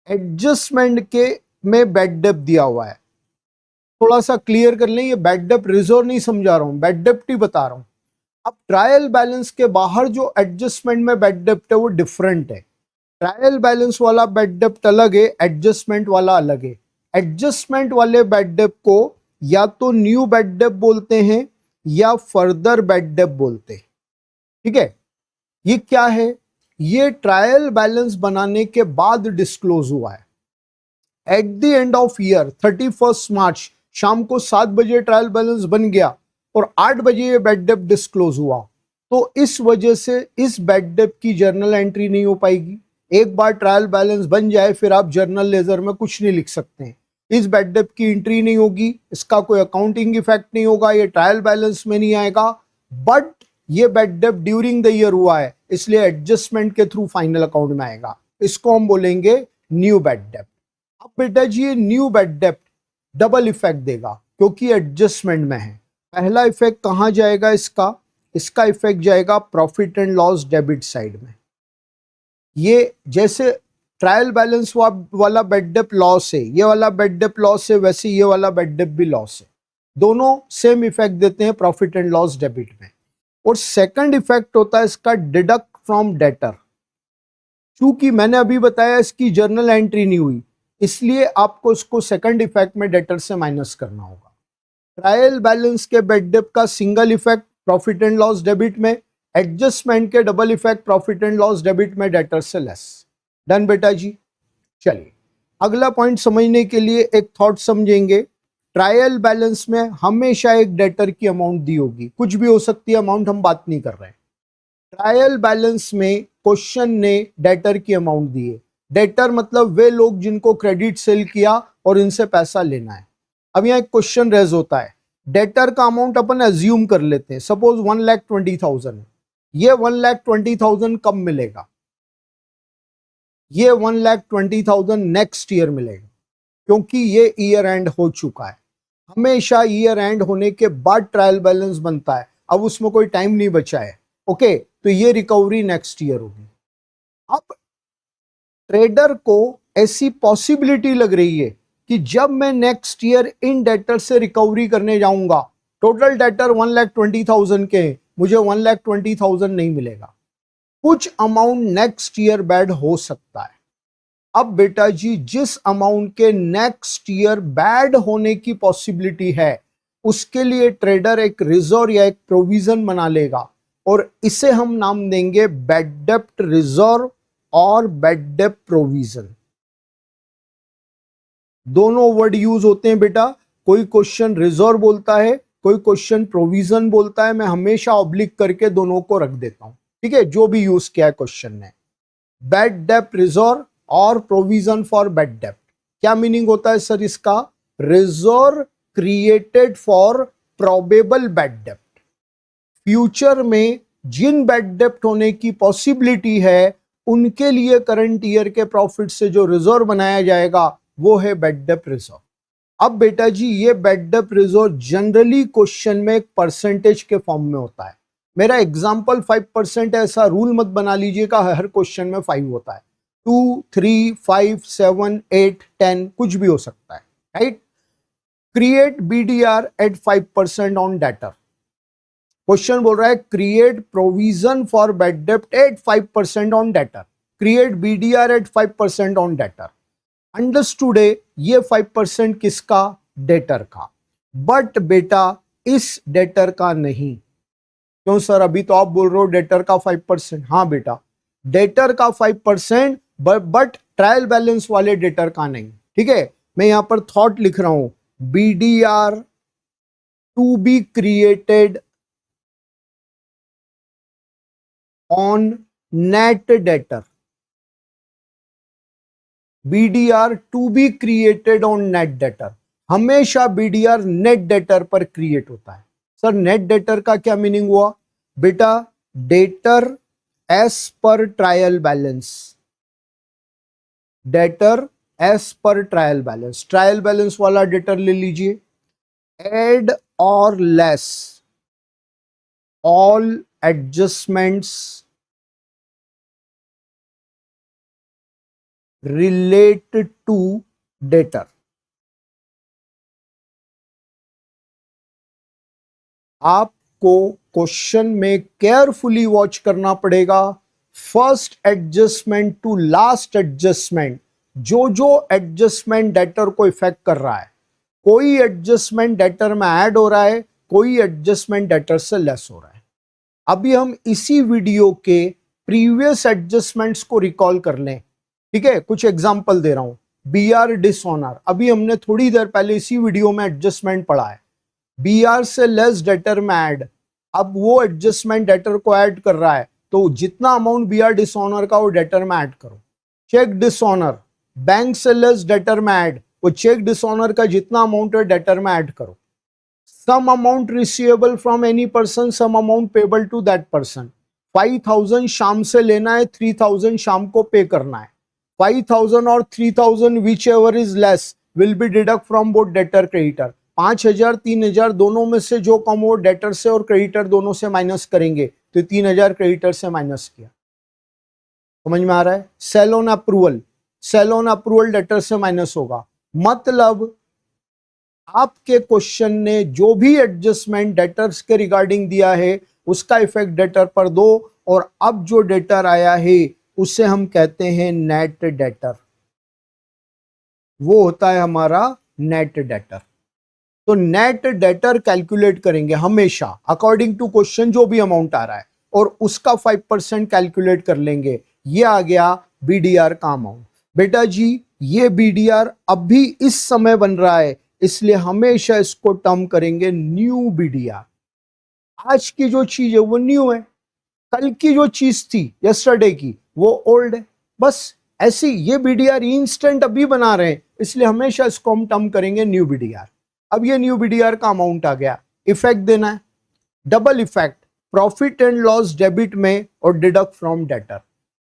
एडजस्टमेंट के में बैड डेप्ट दिया हुआ है, थोड़ा सा क्लियर कर लें, ये बैड डेप्ट रिजर्व नहीं समझा रहा हूं, बैड डेप्ट ही बता रहा हूं। अब ट्रायल बैलेंस के बाहर जो एडजस्टमेंट में बैड डेप्ट है वो डिफरेंट है। ट्रायल बैलेंस वाला बैड डेप्ट अलग है, एडजस्टमेंट वाला अलग है। एडजस्टमेंट वाले बैड डेप्ट को या तो न्यू बैड डेप्ट बोलते हैं या फर्दर बैड डेप्ट बोलते हैं। ठीक है, ये क्या है? ये ट्रायल बैलेंस बनाने के बाद डिस्क्लोज हुआ है। At the end of year 31 मार्च शाम को 7 बजे ट्रायल बैलेंस बन गया और 8 बजे ये बैड डेप्ट डिस्क्लोज हुआ, तो इस वजह से इस बैड डेप्ट की जर्नल एंट्री नहीं हो पाएगी। एक बार ट्रायल बैलेंस बन जाए फिर आप जर्नल लेजर में कुछ नहीं लिख सकते हैं, इस बैड डेप्ट की एंट्री नहीं होगी, इसका कोई अकाउंटिंग इफेक्ट नहीं होगा, ये ट्रायल बैलेंस में नहीं आएगा। बट ये बैड डेप्ट ड्यूरिंग द ईयर हुआ है इसलिए एडजस्टमेंट के थ्रू फाइनल अकाउंट में आएगा, इसको हम बोलेंगे न्यू बैड डेप्ट। अब बेटा जी ये न्यू बैड डेप्ट डबल इफेक्ट देगा क्योंकि एडजस्टमेंट में है। पहला इफेक्ट कहां जाएगा इसका इफेक्ट जाएगा profit and loss debit side में। ये जैसे ट्रायल बैलेंस वाला बैड डेप्ट लॉस है, ये वाला बैड डेप्ट लॉस है, वैसे ये वाला बैड डेप्ट भी लॉस है, दोनों सेम इफेक्ट देते हैं प्रॉफिट एंड लॉस डेबिट में। और सेकंड इफेक्ट होता है इसका डिडक्ट फ्रॉम डेटर। चूंकि मैंने अभी बताया इसकी जर्नल एंट्री नहीं हुई इसलिए आपको इसको सेकंड इफेक्ट में डेटर से माइनस करना होगा। ट्रायल बैलेंस के बैड डेप्ट का single effect profit and loss debit में, एडजस्टमेंट के double effect profit and loss debit में डेटर से लेस। डन बेटा जी। चलिए अगला पॉइंट समझने के लिए एक थॉट समझेंगे। ट्रायल बैलेंस में हमेशा एक डेटर की अमाउंट दी होगी, कुछ भी हो सकती है अमाउंट, हम बात नहीं कर रहे हैं। ट्रायल बैलेंस में क्वेश्चन ने डेटर की अमाउंट दी है। डेटर मतलब वे लोग जिनको क्रेडिट सेल किया और इनसे पैसा लेना है। अब यहाँ एक क्वेश्चन रेज होता है, डेटर का अमाउंट अपन एज्यूम कर लेते हैं, सपोज 1,20,000। ये 1,20,000 कब मिलेगा? ये 1,20,000 नेक्स्ट ईयर मिलेगा क्योंकि ये ईयर एंड हो चुका है। हमेशा ईयर एंड होने के बाद ट्रायल बैलेंस बनता है, अब उसमें कोई टाइम नहीं बचा है। ओके, तो ये रिकवरी नेक्स्ट ईयर होगी। अब ट्रेडर को ऐसी पॉसिबिलिटी लग रही है कि जब मैं नेक्स्ट ईयर इन डेटर से रिकवरी करने जाऊंगा, टोटल डेटर 1,20,000 के हैं, मुझे 1,20,000 नहीं मिलेगा, कुछ अमाउंट नेक्स्ट ईयर बैड हो सकता है। अब बेटा जी जिस अमाउंट के नेक्स्ट ईयर बैड होने की पॉसिबिलिटी है उसके लिए ट्रेडर एक रिजर्व या एक प्रोविजन बना लेगा और इसे हम नाम देंगे बैड डेप्ट रिजर्व और बैड डेप्ट प्रोविजन। दोनों वर्ड यूज होते हैं बेटा, कोई क्वेश्चन रिजर्व बोलता है, कोई क्वेश्चन प्रोविजन बोलता है। मैं हमेशा ऑब्लिक करके दोनों को रख देता हूं, ठीक है, जो भी यूज किया है क्वेश्चन ने। बैड डेप्ट रिजर्व और प्रोविजन फॉर बैड डेप्ट, क्या मीनिंग होता है सर इसका? Reserve created for probable bad डेप्ट, फ्यूचर में जिन बैड डेप्ट होने की पॉसिबिलिटी है उनके लिए करंट ईयर के प्रॉफिट से जो रिजर्व बनाया जाएगा वो है बैड डेप्ट रिजर्व। अब बेटा जी ये बैड डेप्ट रिजर्व जनरली क्वेश्चन में एक परसेंटेज के फॉर्म में होता है। मेरा एग्जांपल 5% है, ऐसा रूल मत बना लीजिएगा हर क्वेश्चन में 5 होता है। 2, 3, 5, 7, 8, 10 कुछ भी हो सकता है, right. Create BDR at 5% on debtor. Question बोल रहा है क्रिएट प्रोविजन फॉर बैड डेप्ट at 5% on debtor, create BDR at 5% on debtor. Understood है, ये 5% किसका? डेटर का। बट बेटा इस डेटर का नहीं। क्यों सर, अभी तो आप बोल रहे हो डेटर का 5%। हाँ बेटा डेटर का 5%, बट ट्रायल बैलेंस वाले डेटर का नहीं, ठीक है। मैं यहां पर थॉट लिख रहा हूं, BDR to be created on net debtor, BDR to be created on net debtor. हमेशा BDR नेट डेटर पर क्रिएट होता है। सर नेट डेटर का क्या मीनिंग हुआ? बेटा debtor as per trial balance, debtor as per trial balance, trial balance वाला डेटर ले लीजिए। एड और less all adjustments related to debtor. आपको क्वेश्चन में केयरफुली वॉच करना पड़ेगा। First adjustment to last adjustment, जो एडजस्टमेंट डेटर को इफेक्ट कर रहा है, कोई एडजस्टमेंट डेटर में ऐड हो रहा है, कोई एडजस्टमेंट डेटर से लेस हो रहा है। अभी हम इसी वीडियो के प्रीवियस एडजस्टमेंट्स को रिकॉल कर लें, ठीक है। कुछ एग्जांपल दे रहा हूं। BR डिसऑनर, अभी हमने थोड़ी देर पहले इसी वीडियो में एडजस्टमेंट पढ़ा है। BR से लेस डेटर में ऐड, अब वो एडजस्टमेंट डेटर को ऐड कर रहा है, तो जितना अमाउंट BR डिसऑनर का वो डेटर में ऐड करो। चेक डिसऑनर, बैंक से लेस डेटर में ऐड, वो चेक डिसऑनर का जितना अमाउंट है डेटर में ऐड करो। Some amount receivable from any person, some amount payable to that person. 5000 शाम से लेना है, 3000 शाम को पे करना है। 5000 और 3000 which ever is less will be deduct from both debtor creditor. 5000 3000 दोनों में से जो कम हो डेटर से और क्रेडिटर दोनों से माइनस करेंगे, तो 3000 क्रेडिटर से माइनस किया। समझ में आ रहा है? Sale on approval, sale on approval debtor से माइनस होगा। मतलब आपके क्वेश्चन ने जो भी एडजस्टमेंट डेटर्स के रिगार्डिंग दिया है उसका इफेक्ट डेटर पर दो, और अब जो डेटर आया है उसे हम कहते हैं नेट डेटर, वो होता है हमारा नेट डेटर। तो नेट डेटर कैलकुलेट करेंगे हमेशा अकॉर्डिंग टू क्वेश्चन, जो भी अमाउंट आ रहा है, और उसका 5% कैलकुलेट कर लेंगे। ये आ गया BDR का अमाउंट। बेटा जी ये BDR अभी इस समय बन रहा है, इसलिए हमेशा इसको टर्म करेंगे न्यू BDR। आज की जो चीज है वो न्यू है, कल की जो चीज थी यस्टरडे की वो ओल्ड है। बस ऐसी ये BDR इंस्टेंट अभी बना रहे हैं, इसलिए हमेशा इसको हम टर्म करेंगे न्यू BDR। अब ये न्यू BDR का अमाउंट आ गया, इफेक्ट देना है, double effect, profit and loss debit में और डिडक्ट फ्रॉम डेटर।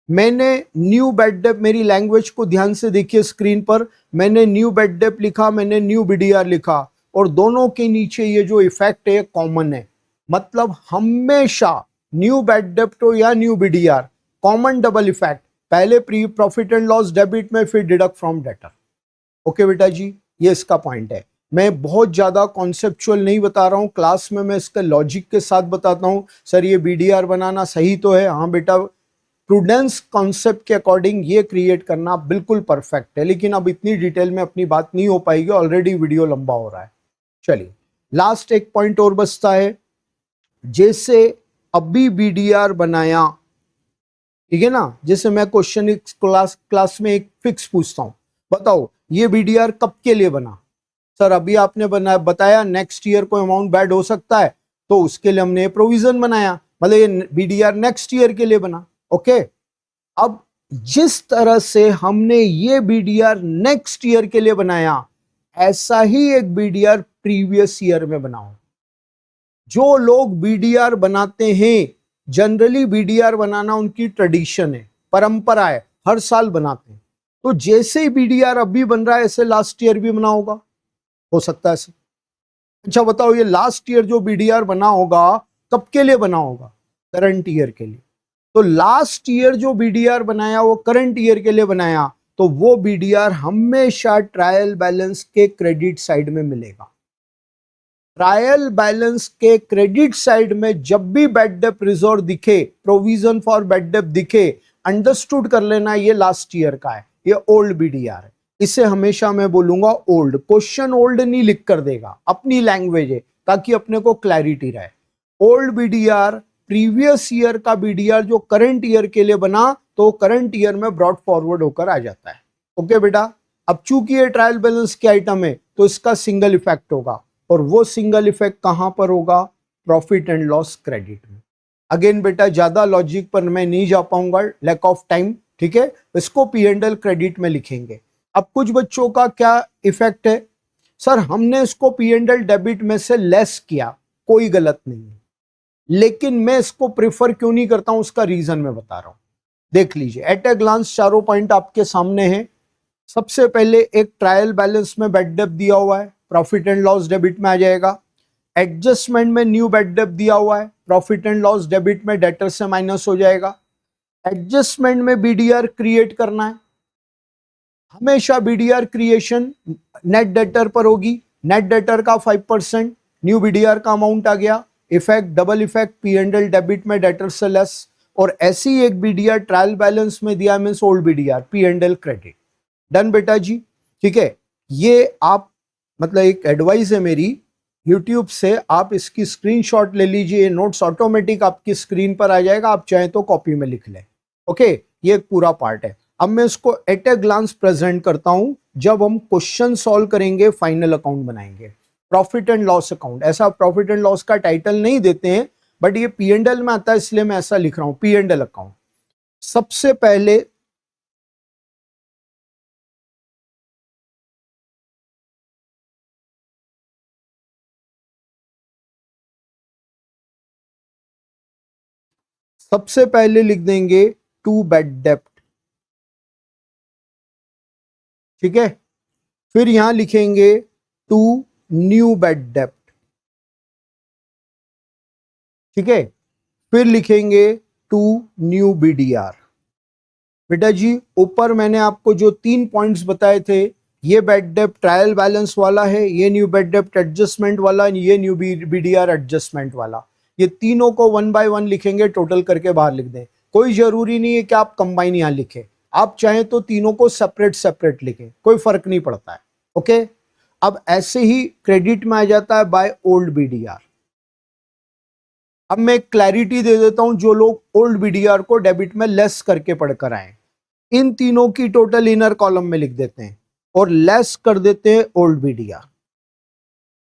मैंने न्यू बैड डेट, मेरी लैंग्वेज को ध्यान से देखिए स्क्रीन पर, मैंने न्यू बैड डेट लिखा, मैंने न्यू BDR लिखा, और दोनों के नीचे ये जो इफेक्ट है कॉमन है। मतलब हमेशा न्यू बैड डेट हो या new BDR, common double effect, पहले pre profit and loss debit में, फिर डिडक्ट फ्रॉम डेटर। ओके बेटा जी, ये इसका पॉइंट है। मैं बहुत ज्यादा कॉन्सेप्चुअल नहीं बता रहा हूं, क्लास में मैं इसका लॉजिक के साथ बताता हूं। सर ये BDR बनाना सही तो है, हाँ बेटा प्रूडेंस कॉन्सेप्ट के अकॉर्डिंग ये क्रिएट करना बिल्कुल परफेक्ट है, लेकिन अब इतनी डिटेल में अपनी बात नहीं हो पाएगी, ऑलरेडी वीडियो लंबा हो रहा है। चलिए लास्ट एक पॉइंट और बचता है, जैसे अभी BDR बनाया, ठीक है ना, जैसे मैं क्वेश्चन क्लास में एक फिक्स पूछता हूं, बताओ ये BDR कब के लिए बना? सर अभी आपने बताया नेक्स्ट ईयर कोई अमाउंट बैड हो सकता है, तो उसके लिए हमने प्रोविजन बनाया, मतलब ये BDR नेक्स्ट ईयर के लिए बना। ओके, अब जिस तरह से हमने ये BDR नेक्स्ट ईयर के लिए बनाया, ऐसा ही एक BDR प्रीवियस ईयर में बनाओ। जो लोग BDR बनाते हैं, जनरली BDR बनाना उनकी ट्रेडिशन है, परंपरा है, हर साल बनाते हैं। तो जैसे ही BDR अभी बन रहा है, ऐसे लास्ट ईयर भी बना होगा, हो सकता है सर। अच्छा बताओ ये लास्ट ईयर जो BDR बना होगा कब के लिए बना होगा? करंट ईयर के लिए। तो लास्ट ईयर जो BDR बनाया वो करंट ईयर के लिए बनाया, तो वो BDR हमेशा ट्रायल बैलेंस के क्रेडिट साइड में मिलेगा। ट्रायल बैलेंस के क्रेडिट साइड में जब भी बैड डेट रिजर्व दिखे, प्रोविजन फॉर बैड डेट दिखे, अंडरस्टूड कर लेना ये लास्ट ईयर का है, ये ओल्ड BDR है। इसे हमेशा मैं बोलूंगा ओल्ड। क्वेश्चन ओल्ड नहीं लिख कर देगा, अपनी लैंग्वेज है, ताकि अपने को क्लैरिटी रहे। ओल्ड BDR प्रीवियस ईयर का BDR जो करंट ईयर के लिए बना, तो करंट ईयर में ब्रॉड फॉरवर्ड होकर आ जाता है। ओके बेटा, अब चूंकि ये ट्रायल बैलेंस के आइटम है तो इसका सिंगल इफेक्ट होगा, और वो सिंगल इफेक्ट कहां पर होगा? प्रॉफिट एंड लॉस क्रेडिट में। अगेन बेटा ज्यादा लॉजिक पर मैं नहीं जा पाऊंगा, लैक ऑफ टाइम, ठीक है। इसको पी एंड एल क्रेडिट में लिखेंगे। अब कुछ बच्चों का क्या इफेक्ट है, सर हमने इसको पी एंड एल डेबिट में से लेस किया, कोई गलत नहीं है, लेकिन मैं इसको प्रेफर क्यों नहीं करता हूं उसका रीजन मैं बता रहा हूं। देख लीजिए, एट ए ग्लांस चारों पॉइंट आपके सामने हैं। सबसे पहले एक ट्रायल बैलेंस में बैड डेब्ट दिया हुआ है, प्रॉफिट एंड लॉस डेबिट में आ जाएगा। एडजस्टमेंट में न्यू बैड डेब्ट दिया हुआ है, प्रॉफिट एंड लॉस डेबिट में डेटर से माइनस हो जाएगा। एडजस्टमेंट में बीडीआर क्रिएट करना है, हमेशा बीडीआर क्रिएशन नेट डेटर पर होगी। नेट डेटर का 5%, न्यू बीडीआर का अमाउंट आ गया, effect double effect P and L debit में डेटर से लेस। और ऐसी एक बीडीआर ट्रायल बैलेंस में दिया means old BDR P and L credit. Done बेटा जी, ठीक है। ये आप मतलब एक एडवाइस है मेरी यूट्यूब से, आप इसकी स्क्रीनशॉट ले लीजिए, नोट्स ऑटोमेटिक आपकी स्क्रीन पर आ जाएगा, आप चाहें तो कॉपी में लिख लें। ओके, ये एक पूरा पार्ट है। अब मैं इसको एट ए ग्लांस प्रेजेंट करता हूं जब हम क्वेश्चन सॉल्व करेंगे, फाइनल अकाउंट बनाएंगे। प्रॉफिट एंड लॉस अकाउंट, ऐसा प्रॉफिट एंड लॉस का टाइटल नहीं देते हैं, बट ये पी एंड एल में आता है इसलिए मैं ऐसा लिख रहा हूं, पी एंड एल अकाउंट। सबसे पहले लिख देंगे टू बैड डेब्ट, ठीक है। फिर यहां लिखेंगे टू न्यू बैड डेब्ट, ठीक है। फिर लिखेंगे टू न्यू बीडीआर। बेटा जी ऊपर मैंने आपको जो 3 पॉइंट्स बताए थे, ये बैड डेब्ट ट्रायल बैलेंस वाला है, ये न्यू बैड डेब्ट एडजस्टमेंट वाला, ये न्यू बीडीआर एडजस्टमेंट वाला। ये तीनों को 1 बाय 1 लिखेंगे, टोटल करके बाहर लिख दें। कोई जरूरी नहीं है कि आप कंबाइन यहां लिखें, आप चाहें तो तीनों को सेपरेट सेपरेट लिखें, कोई फर्क नहीं पड़ता है। ओके, अब ऐसे ही क्रेडिट में आ जाता है बाय ओल्ड बीडीआर। अब मैं क्लैरिटी दे देता हूं, जो लोग ओल्ड बीडीआर को डेबिट में लेस करके पढ़कर आए, इन तीनों की टोटल इनर कॉलम में लिख देते हैं और लेस कर देते हैं ओल्ड बीडीआर।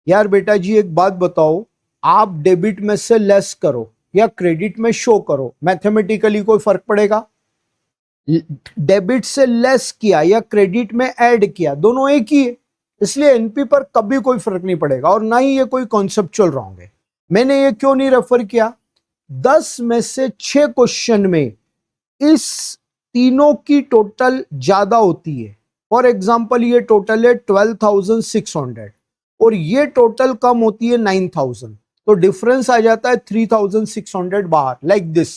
यार बेटा जी एक बात बताओ, आप डेबिट में से लेस करो या क्रेडिट में शो करो, मैथमेटिकली कोई फर्क पड़ेगा? डेबिट से लेस किया या क्रेडिट में ऐड किया, दोनों एक ही है, इसलिए एनपी पर कभी कोई फर्क नहीं पड़ेगा, और ना ही ये कोई कॉन्सेप्चुअल रॉन्ग है। मैंने ये क्यों नहीं रेफर किया? 10 में से 6 क्वेश्चन में इस तीनों की टोटल ज्यादा होती है। फॉर एग्जाम्पल ये टोटल है 12,600 और ये टोटल कम होती है 9,000, तो डिफरेंस आ जाता है 3,600 बाहर, लाइक दिस।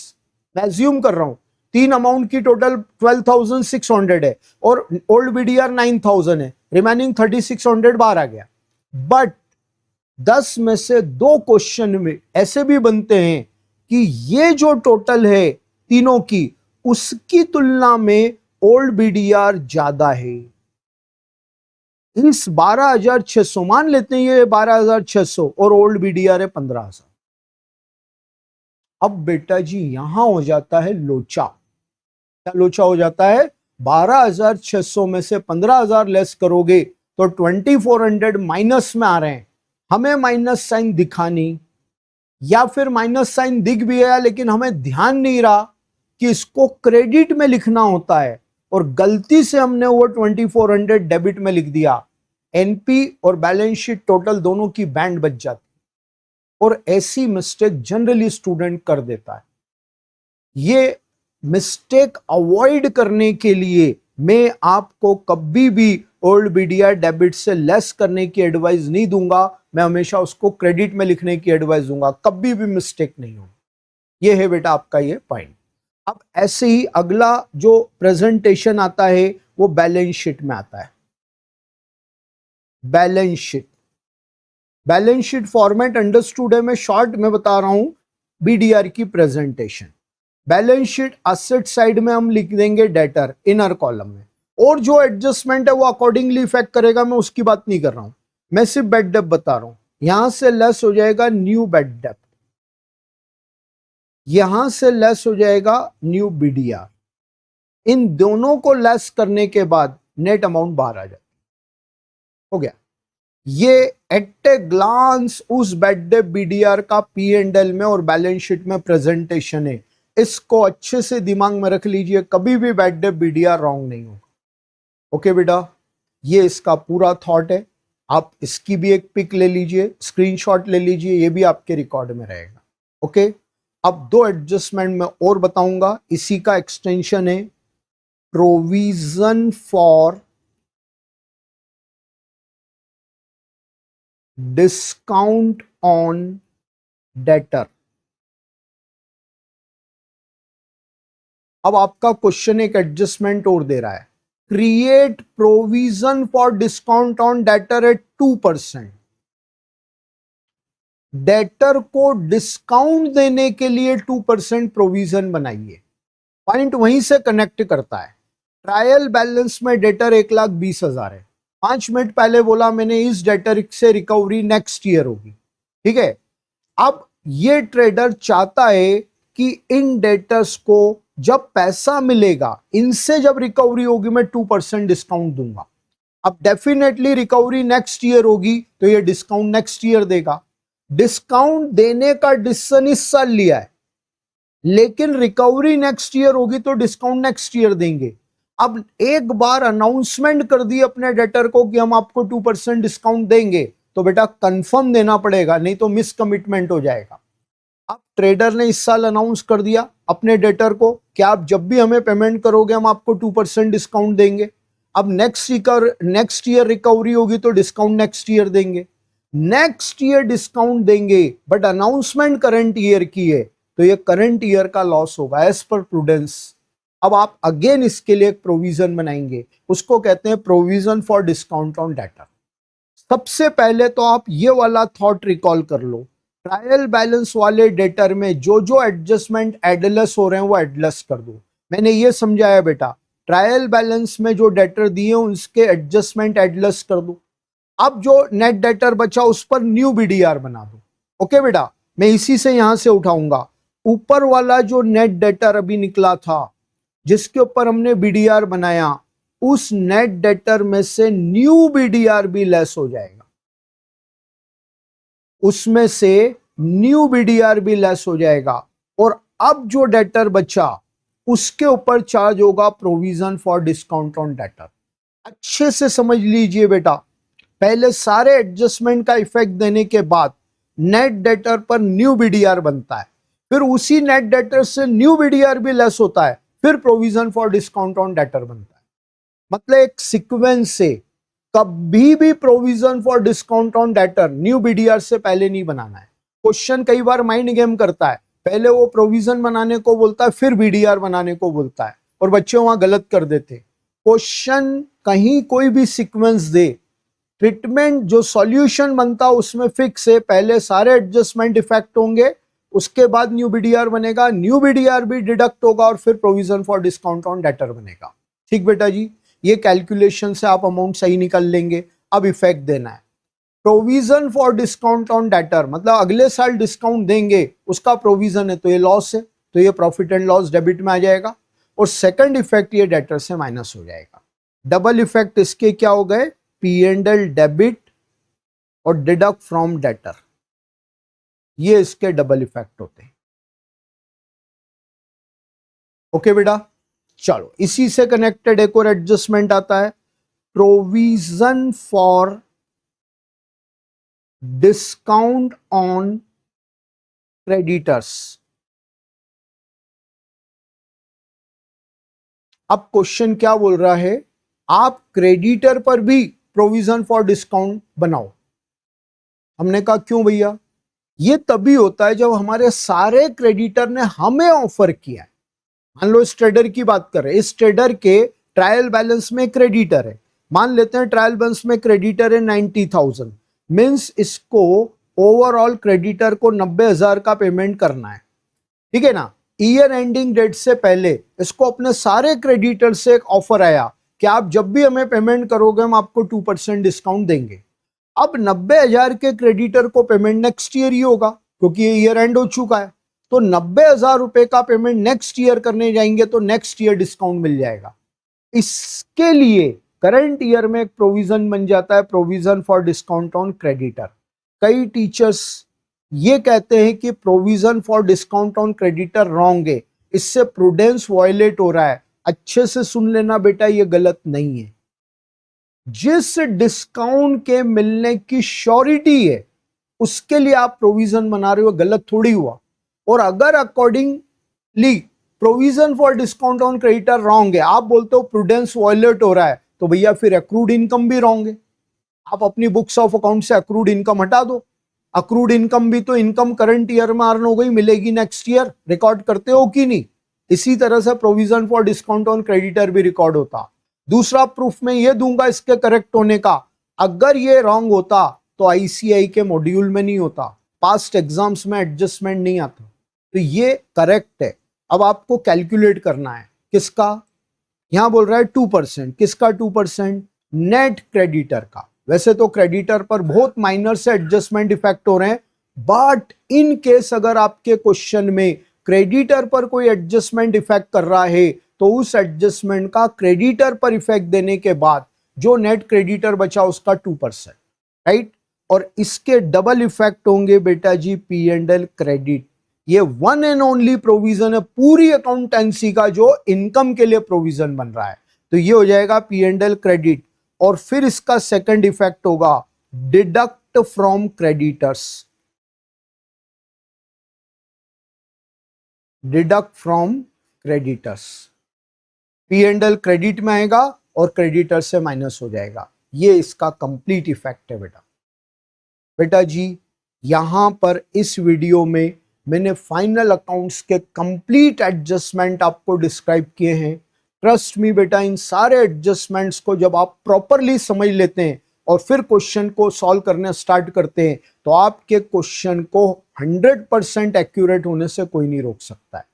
मैं अज्यूम कर रहा हूं तीन अमाउंट की टोटल 12,600 है और ओल्ड बीडीआर 9,000 है, रिमेनिंग 3,600 बाहर आ गया। बट 10 में से 2 क्वेश्चन में ऐसे भी बनते हैं कि ये जो टोटल है तीनों की, उसकी तुलना में ओल्ड बीडीआर ज्यादा है। इस 12,600 मान लेते हैं, ये 12,600 और ओल्ड बीडीआर है 15,000। अब बेटा जी यहां हो जाता है लोचा। क्या लोचा हो जाता है? 12,600 में से 15,000 लेस करोगे तो 2,400 माइनस में आ रहे हैं, हमें माइनस साइन दिखा नहीं, या फिर माइनस साइन दिख भी है लेकिन हमें ध्यान नहीं रहा कि इसको क्रेडिट में लिखना होता है, और गलती से हमने वो 2,400 डेबिट में लिख दिया। एनपी और बैलेंस शीट टोटल दोनों की बैंड बच जाती, और ऐसी मिस्टेक जनरली स्टूडेंट कर देता है। ये मिस्टेक अवॉइड करने के लिए मैं आपको कभी भी ओल्ड बीडीआर डेबिट से लेस करने की एडवाइस नहीं दूंगा, मैं हमेशा उसको क्रेडिट में लिखने की एडवाइस दूंगा, कभी भी मिस्टेक नहीं होगी। ये है बेटा आपका ये पॉइंट। अब ऐसे ही अगला जो प्रेजेंटेशन आता है वो बैलेंस शीट में आता है। Balance sheet, balance sheet format understood है, मैं शॉर्ट में बता रहा हूं बीडीआर की presentation. Balance sheet asset side में हम लिख देंगे डेटर इनर कॉलम में, और जो एडजस्टमेंट है वो अकॉर्डिंगली इफेक्ट करेगा, मैं उसकी बात नहीं कर रहा हूं, मैं सिर्फ बेड डेब्ट बता रहा हूं। यहां से लेस हो जाएगा न्यू बेड डेब्ट, यहां से लेस हो जाएगा न्यू बीडीआर। इन दोनों को लेस करने के बाद नेट अमाउंट बाहर आ जाती है। हो गया। ये एट ए ग्लांस उस बैड डेट बीडीआर का P&L में और बैलेंस शीट में प्रेजेंटेशन है। इसको अच्छे से दिमाग में रख लीजिए, कभी भी बैड डेट बीडीआर रॉन्ग नहीं होगा। ओके बेटा, ये इसका पूरा थॉट है। आप इसकी भी एक पिक ले लीजिए, स्क्रीनशॉट ले लीजिए, ये भी आपके रिकॉर्ड में रहेगा। ओके, अब दो एडजस्टमेंट में और बताऊंगा, इसी का एक्सटेंशन है provision for discount on debtor. अब आपका क्वेश्चन एक एडजस्टमेंट और दे रहा है, create provision for discount on debtor at 2%। Debtor को डिस्काउंट देने के लिए 2% प्रोविजन बनाइए। पॉइंट वहीं से कनेक्ट करता है। ट्रायल बैलेंस में डेटर 1,20,000 है। 5 मिनट पहले बोला मैंने इस डेटर से रिकवरी नेक्स्ट ईयर होगी। ठीक है, अब ये ट्रेडर चाहता है कि इन डेटर्स को जब पैसा मिलेगा, इनसे जब रिकवरी होगी मैं 2% डिस्काउंट दूंगा। अब डेफिनेटली रिकवरी नेक्स्ट ईयर होगी तो ये डिस्काउंट नेक्स्ट ईयर देगा। डिस्काउंट देने का डिसीजन इस साल लिया है, लेकिन रिकवरी नेक्स्ट ईयर होगी तो डिस्काउंट नेक्स्ट ईयर देंगे। अब एक बार अनाउंसमेंट कर दी अपने डेटर को कि हम आपको 2% डिस्काउंट देंगे, तो बेटा कंफर्म देना पड़ेगा, नहीं तो मिस कमिटमेंट हो जाएगा। अब ट्रेडर ने इस साल अनाउंस कर दिया अपने डेटर को कि आप जब भी हमें पेमेंट करोगे हम आपको 2% डिस्काउंट देंगे। अब नेक्स्ट ईयर रिकवरी होगी तो डिस्काउंट नेक्स्ट ईयर देंगे। नेक्स्ट ईयर डिस्काउंट देंगे बट अनाउंसमेंट करंट ईयर की है, तो ये करंट ईयर का लॉस होगा एज पर प्रूडेंस। अब आप अगेन इसके लिए एक प्रोविजन बनाएंगे, उसको कहते हैं provision for discount on debtor. सबसे पहले तो आप ये वाला थॉट रिकॉल कर लो, ट्रायल बैलेंस वाले डेटर में जो जो एडजस्टमेंट एडलस हो रहे हैं वो एडलस कर दो। मैंने ये समझाया बेटा, ट्रायल बैलेंस में जो डेटर दिए उसके एडजस्टमेंट एडलस कर दो। अब जो नेट डेटर बचा उस पर न्यू बीडीआर बना दो। ओके बेटा, मैं इसी से यहां से उठाऊंगा। ऊपर वाला जो नेट डेटर अभी निकला था जिसके ऊपर हमने बीडीआर बनाया, उस नेट डेटर में से न्यू बीडीआर भी लेस हो जाएगा, उसमें से न्यू बीडीआर भी लेस हो जाएगा। और अब जो डेटर बचा उसके ऊपर चार्ज होगा provision for discount on debtor. अच्छे से समझ लीजिए बेटा, पहले सारे एडजस्टमेंट का इफेक्ट देने के बाद नेट डेटर पर न्यू बीडीआर बनता है, फिर उसी नेट डेटर से न्यू बीडीआर भी लेस होता है, फिर provision for discount on debtor बनता है। मतलब एक सीक्वेंस से कभी भी provision for discount on debtor new BDR से पहले नहीं बनाना है। क्वेश्चन कई बार माइंड गेम करता है, पहले वो प्रोविजन बनाने को बोलता है फिर बीडीआर बनाने को बोलता है, और बच्चे वहां गलत कर देते। क्वेश्चन कहीं कोई भी सीक्वेंस दे, ट्रीटमेंट जो सॉल्यूशन बनता है उसमें फिक्स है, पहले सारे एडजस्टमेंट इफेक्ट होंगे, उसके बाद न्यू बीडीआर बनेगा, न्यू बीडीआर भी डिडक्ट होगा और फिर provision for discount on debtor बनेगा। ठीक बेटा जी, ये कैलकुलेशन से आप अमाउंट सही निकल लेंगे। अब इफेक्ट देना है, provision for discount on debtor मतलब अगले साल डिस्काउंट देंगे उसका प्रोविजन है, तो ये लॉस है, तो ये प्रॉफिट एंड लॉस डेबिट में आ जाएगा। और सेकंड इफेक्ट ये डेटर से माइनस हो जाएगा। डबल इफेक्ट इसके क्या हो गए, P&L डेबिट और डिडक्ट फ्रॉम डेटर, ये इसके डबल इफेक्ट होते हैं। ओके बेटा, चलो इसी से कनेक्टेड एक और एडजस्टमेंट आता है, provision for discount on creditors. अब क्वेश्चन क्या बोल रहा है, आप क्रेडिटर पर भी प्रोविजन फॉर डिस्काउंट बनाओ। हमने कहा क्यों भैया, ये तभी होता है जब हमारे सारे क्रेडिटर ने हमें ऑफर किया है। मान लो इस ट्रेडर की बात कर रहे हैं, इस ट्रेडर के ट्रायल बैलेंस में क्रेडिटर है, मान लेते हैं ट्रायल बैलेंस में क्रेडिटर है 90,000, मींस इसको ओवरऑल क्रेडिटर को 90,000 का पेमेंट करना है। ठीक है ना, ईयर एंडिंग डेट से पहले इसको अपने सारे क्रेडिटर से एक ऑफर आया कि आप जब भी हमें पेमेंट करोगे हम आपको 2% डिस्काउंट देंगे। अब 90,000 के क्रेडिटर को पेमेंट नेक्स्ट ईयर ही होगा क्योंकि ये ईयर एंड हो चुका है, तो 90,000 रुपए का पेमेंट नेक्स्ट ईयर करने जाएंगे तो नेक्स्ट ईयर डिस्काउंट मिल जाएगा। इसके लिए करंट ईयर में एक प्रोविजन बन जाता है, provision for discount on creditor. कई टीचर्स ये कहते हैं कि provision for discount on creditor wrong है, इससे प्रूडेंस वायलेट हो रहा है। अच्छे से सुन लेना बेटा, ये गलत नहीं है। जिस डिस्काउंट के मिलने की श्योरिटी है उसके लिए आप प्रोविजन बना रहे हो, गलत थोड़ी हुआ। और अगर accordingly provision for discount on creditor wrong है, आप बोलते हो प्रूडेंस वायलेट हो रहा है, तो भैया फिर अक्रूड इनकम भी रॉन्ग है। आप अपनी बुक्स ऑफ अकाउंट से अक्रूड इनकम हटा दो। अक्रूड इनकम भी तो इनकम करंट ईयर में अर्न हो गई, मिलेगी नेक्स्ट ईयर, रिकॉर्ड करते हो कि नहीं? इसी तरह से provision for discount on creditor भी रिकॉर्ड होता। दूसरा प्रूफ मैं ये दूंगा इसके करेक्ट होने का, अगर ये रॉन्ग होता तो आईसीआई के मॉड्यूल में नहीं होता, पास्ट एग्जाम्स में एडजस्टमेंट नहीं आता। तो ये करेक्ट है। अब आपको कैलकुलेट करना है किसका, यहां बोल रहा है 2%, किसका 2%? नेट क्रेडिटर का। वैसे तो क्रेडिटर पर बहुत माइनर से एडजस्टमेंट इफेक्ट हो रहे हैं, बट इन केस अगर आपके क्वेश्चन में क्रेडिटर पर कोई एडजस्टमेंट इफेक्ट कर रहा है तो उस एडजस्टमेंट का क्रेडिटर पर इफेक्ट देने के बाद जो नेट क्रेडिटर बचा उसका 2%, राइट। और इसके डबल इफेक्ट होंगे बेटा G P and L credit. ये वन एंड ओनली प्रोविजन है पूरी अकाउंटेंसी का जो इनकम के लिए प्रोविजन बन रहा है, तो ये हो जाएगा पी एंड एल क्रेडिट। और फिर इसका सेकंड इफेक्ट होगा deduct from creditors, deduct from creditors. P and L credit में आएगा और क्रेडिटर से माइनस हो जाएगा। ये इसका कंप्लीट इफेक्ट है बेटा जी। यहां पर इस वीडियो में मैंने फाइनल अकाउंट्स के कंप्लीट एडजस्टमेंट आपको डिस्क्राइब किए हैं। ट्रस्ट मी बेटा, इन सारे एडजस्टमेंट्स को जब आप प्रॉपरली समझ लेते हैं और फिर क्वेश्चन को सॉल्व करने स्टार्ट करते हैं तो आपके क्वेश्चन को 100% एक्यूरेट होने से कोई नहीं रोक सकता है।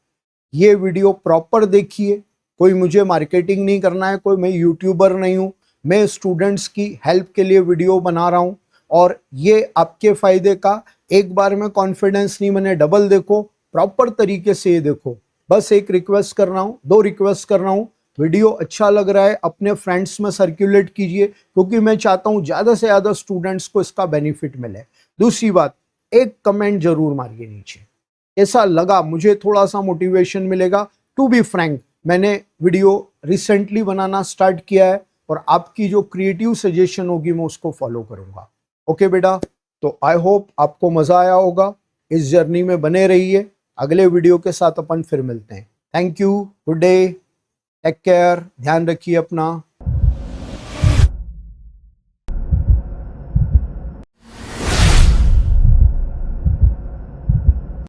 ये वीडियो प्रॉपर देखिए, कोई मुझे मार्केटिंग नहीं करना है, कोई मैं यूट्यूबर नहीं हूं, मैं स्टूडेंट्स की हेल्प के लिए वीडियो बना रहा हूं और ये आपके फायदे का। एक बार में कॉन्फिडेंस नहीं बने, डबल देखो, प्रॉपर तरीके से ये देखो। बस एक रिक्वेस्ट कर रहा हूं, दो रिक्वेस्ट कर रहा हूं, वीडियो अच्छा लग रहा है अपने फ्रेंड्स में सर्कुलेट कीजिए, क्योंकि मैं चाहता हूं ज्यादा से ज्यादा स्टूडेंट्स को इसका बेनिफिट मिले। दूसरी बात, एक कमेंट जरूर मारिए नीचे, ऐसा लगा मुझे थोड़ा सा मोटिवेशन मिलेगा। टू बी फ्रैंक, मैंने वीडियो रिसेंटली बनाना स्टार्ट किया है और आपकी जो क्रिएटिव सजेशन होगी मैं उसको फॉलो करूंगा। ओके बेटा, तो आई होप आपको मजा आया होगा। इस जर्नी में बने रहिए, अगले वीडियो के साथ अपन फिर मिलते हैं। Thank you, good day, take care, ध्यान रखिए अपना।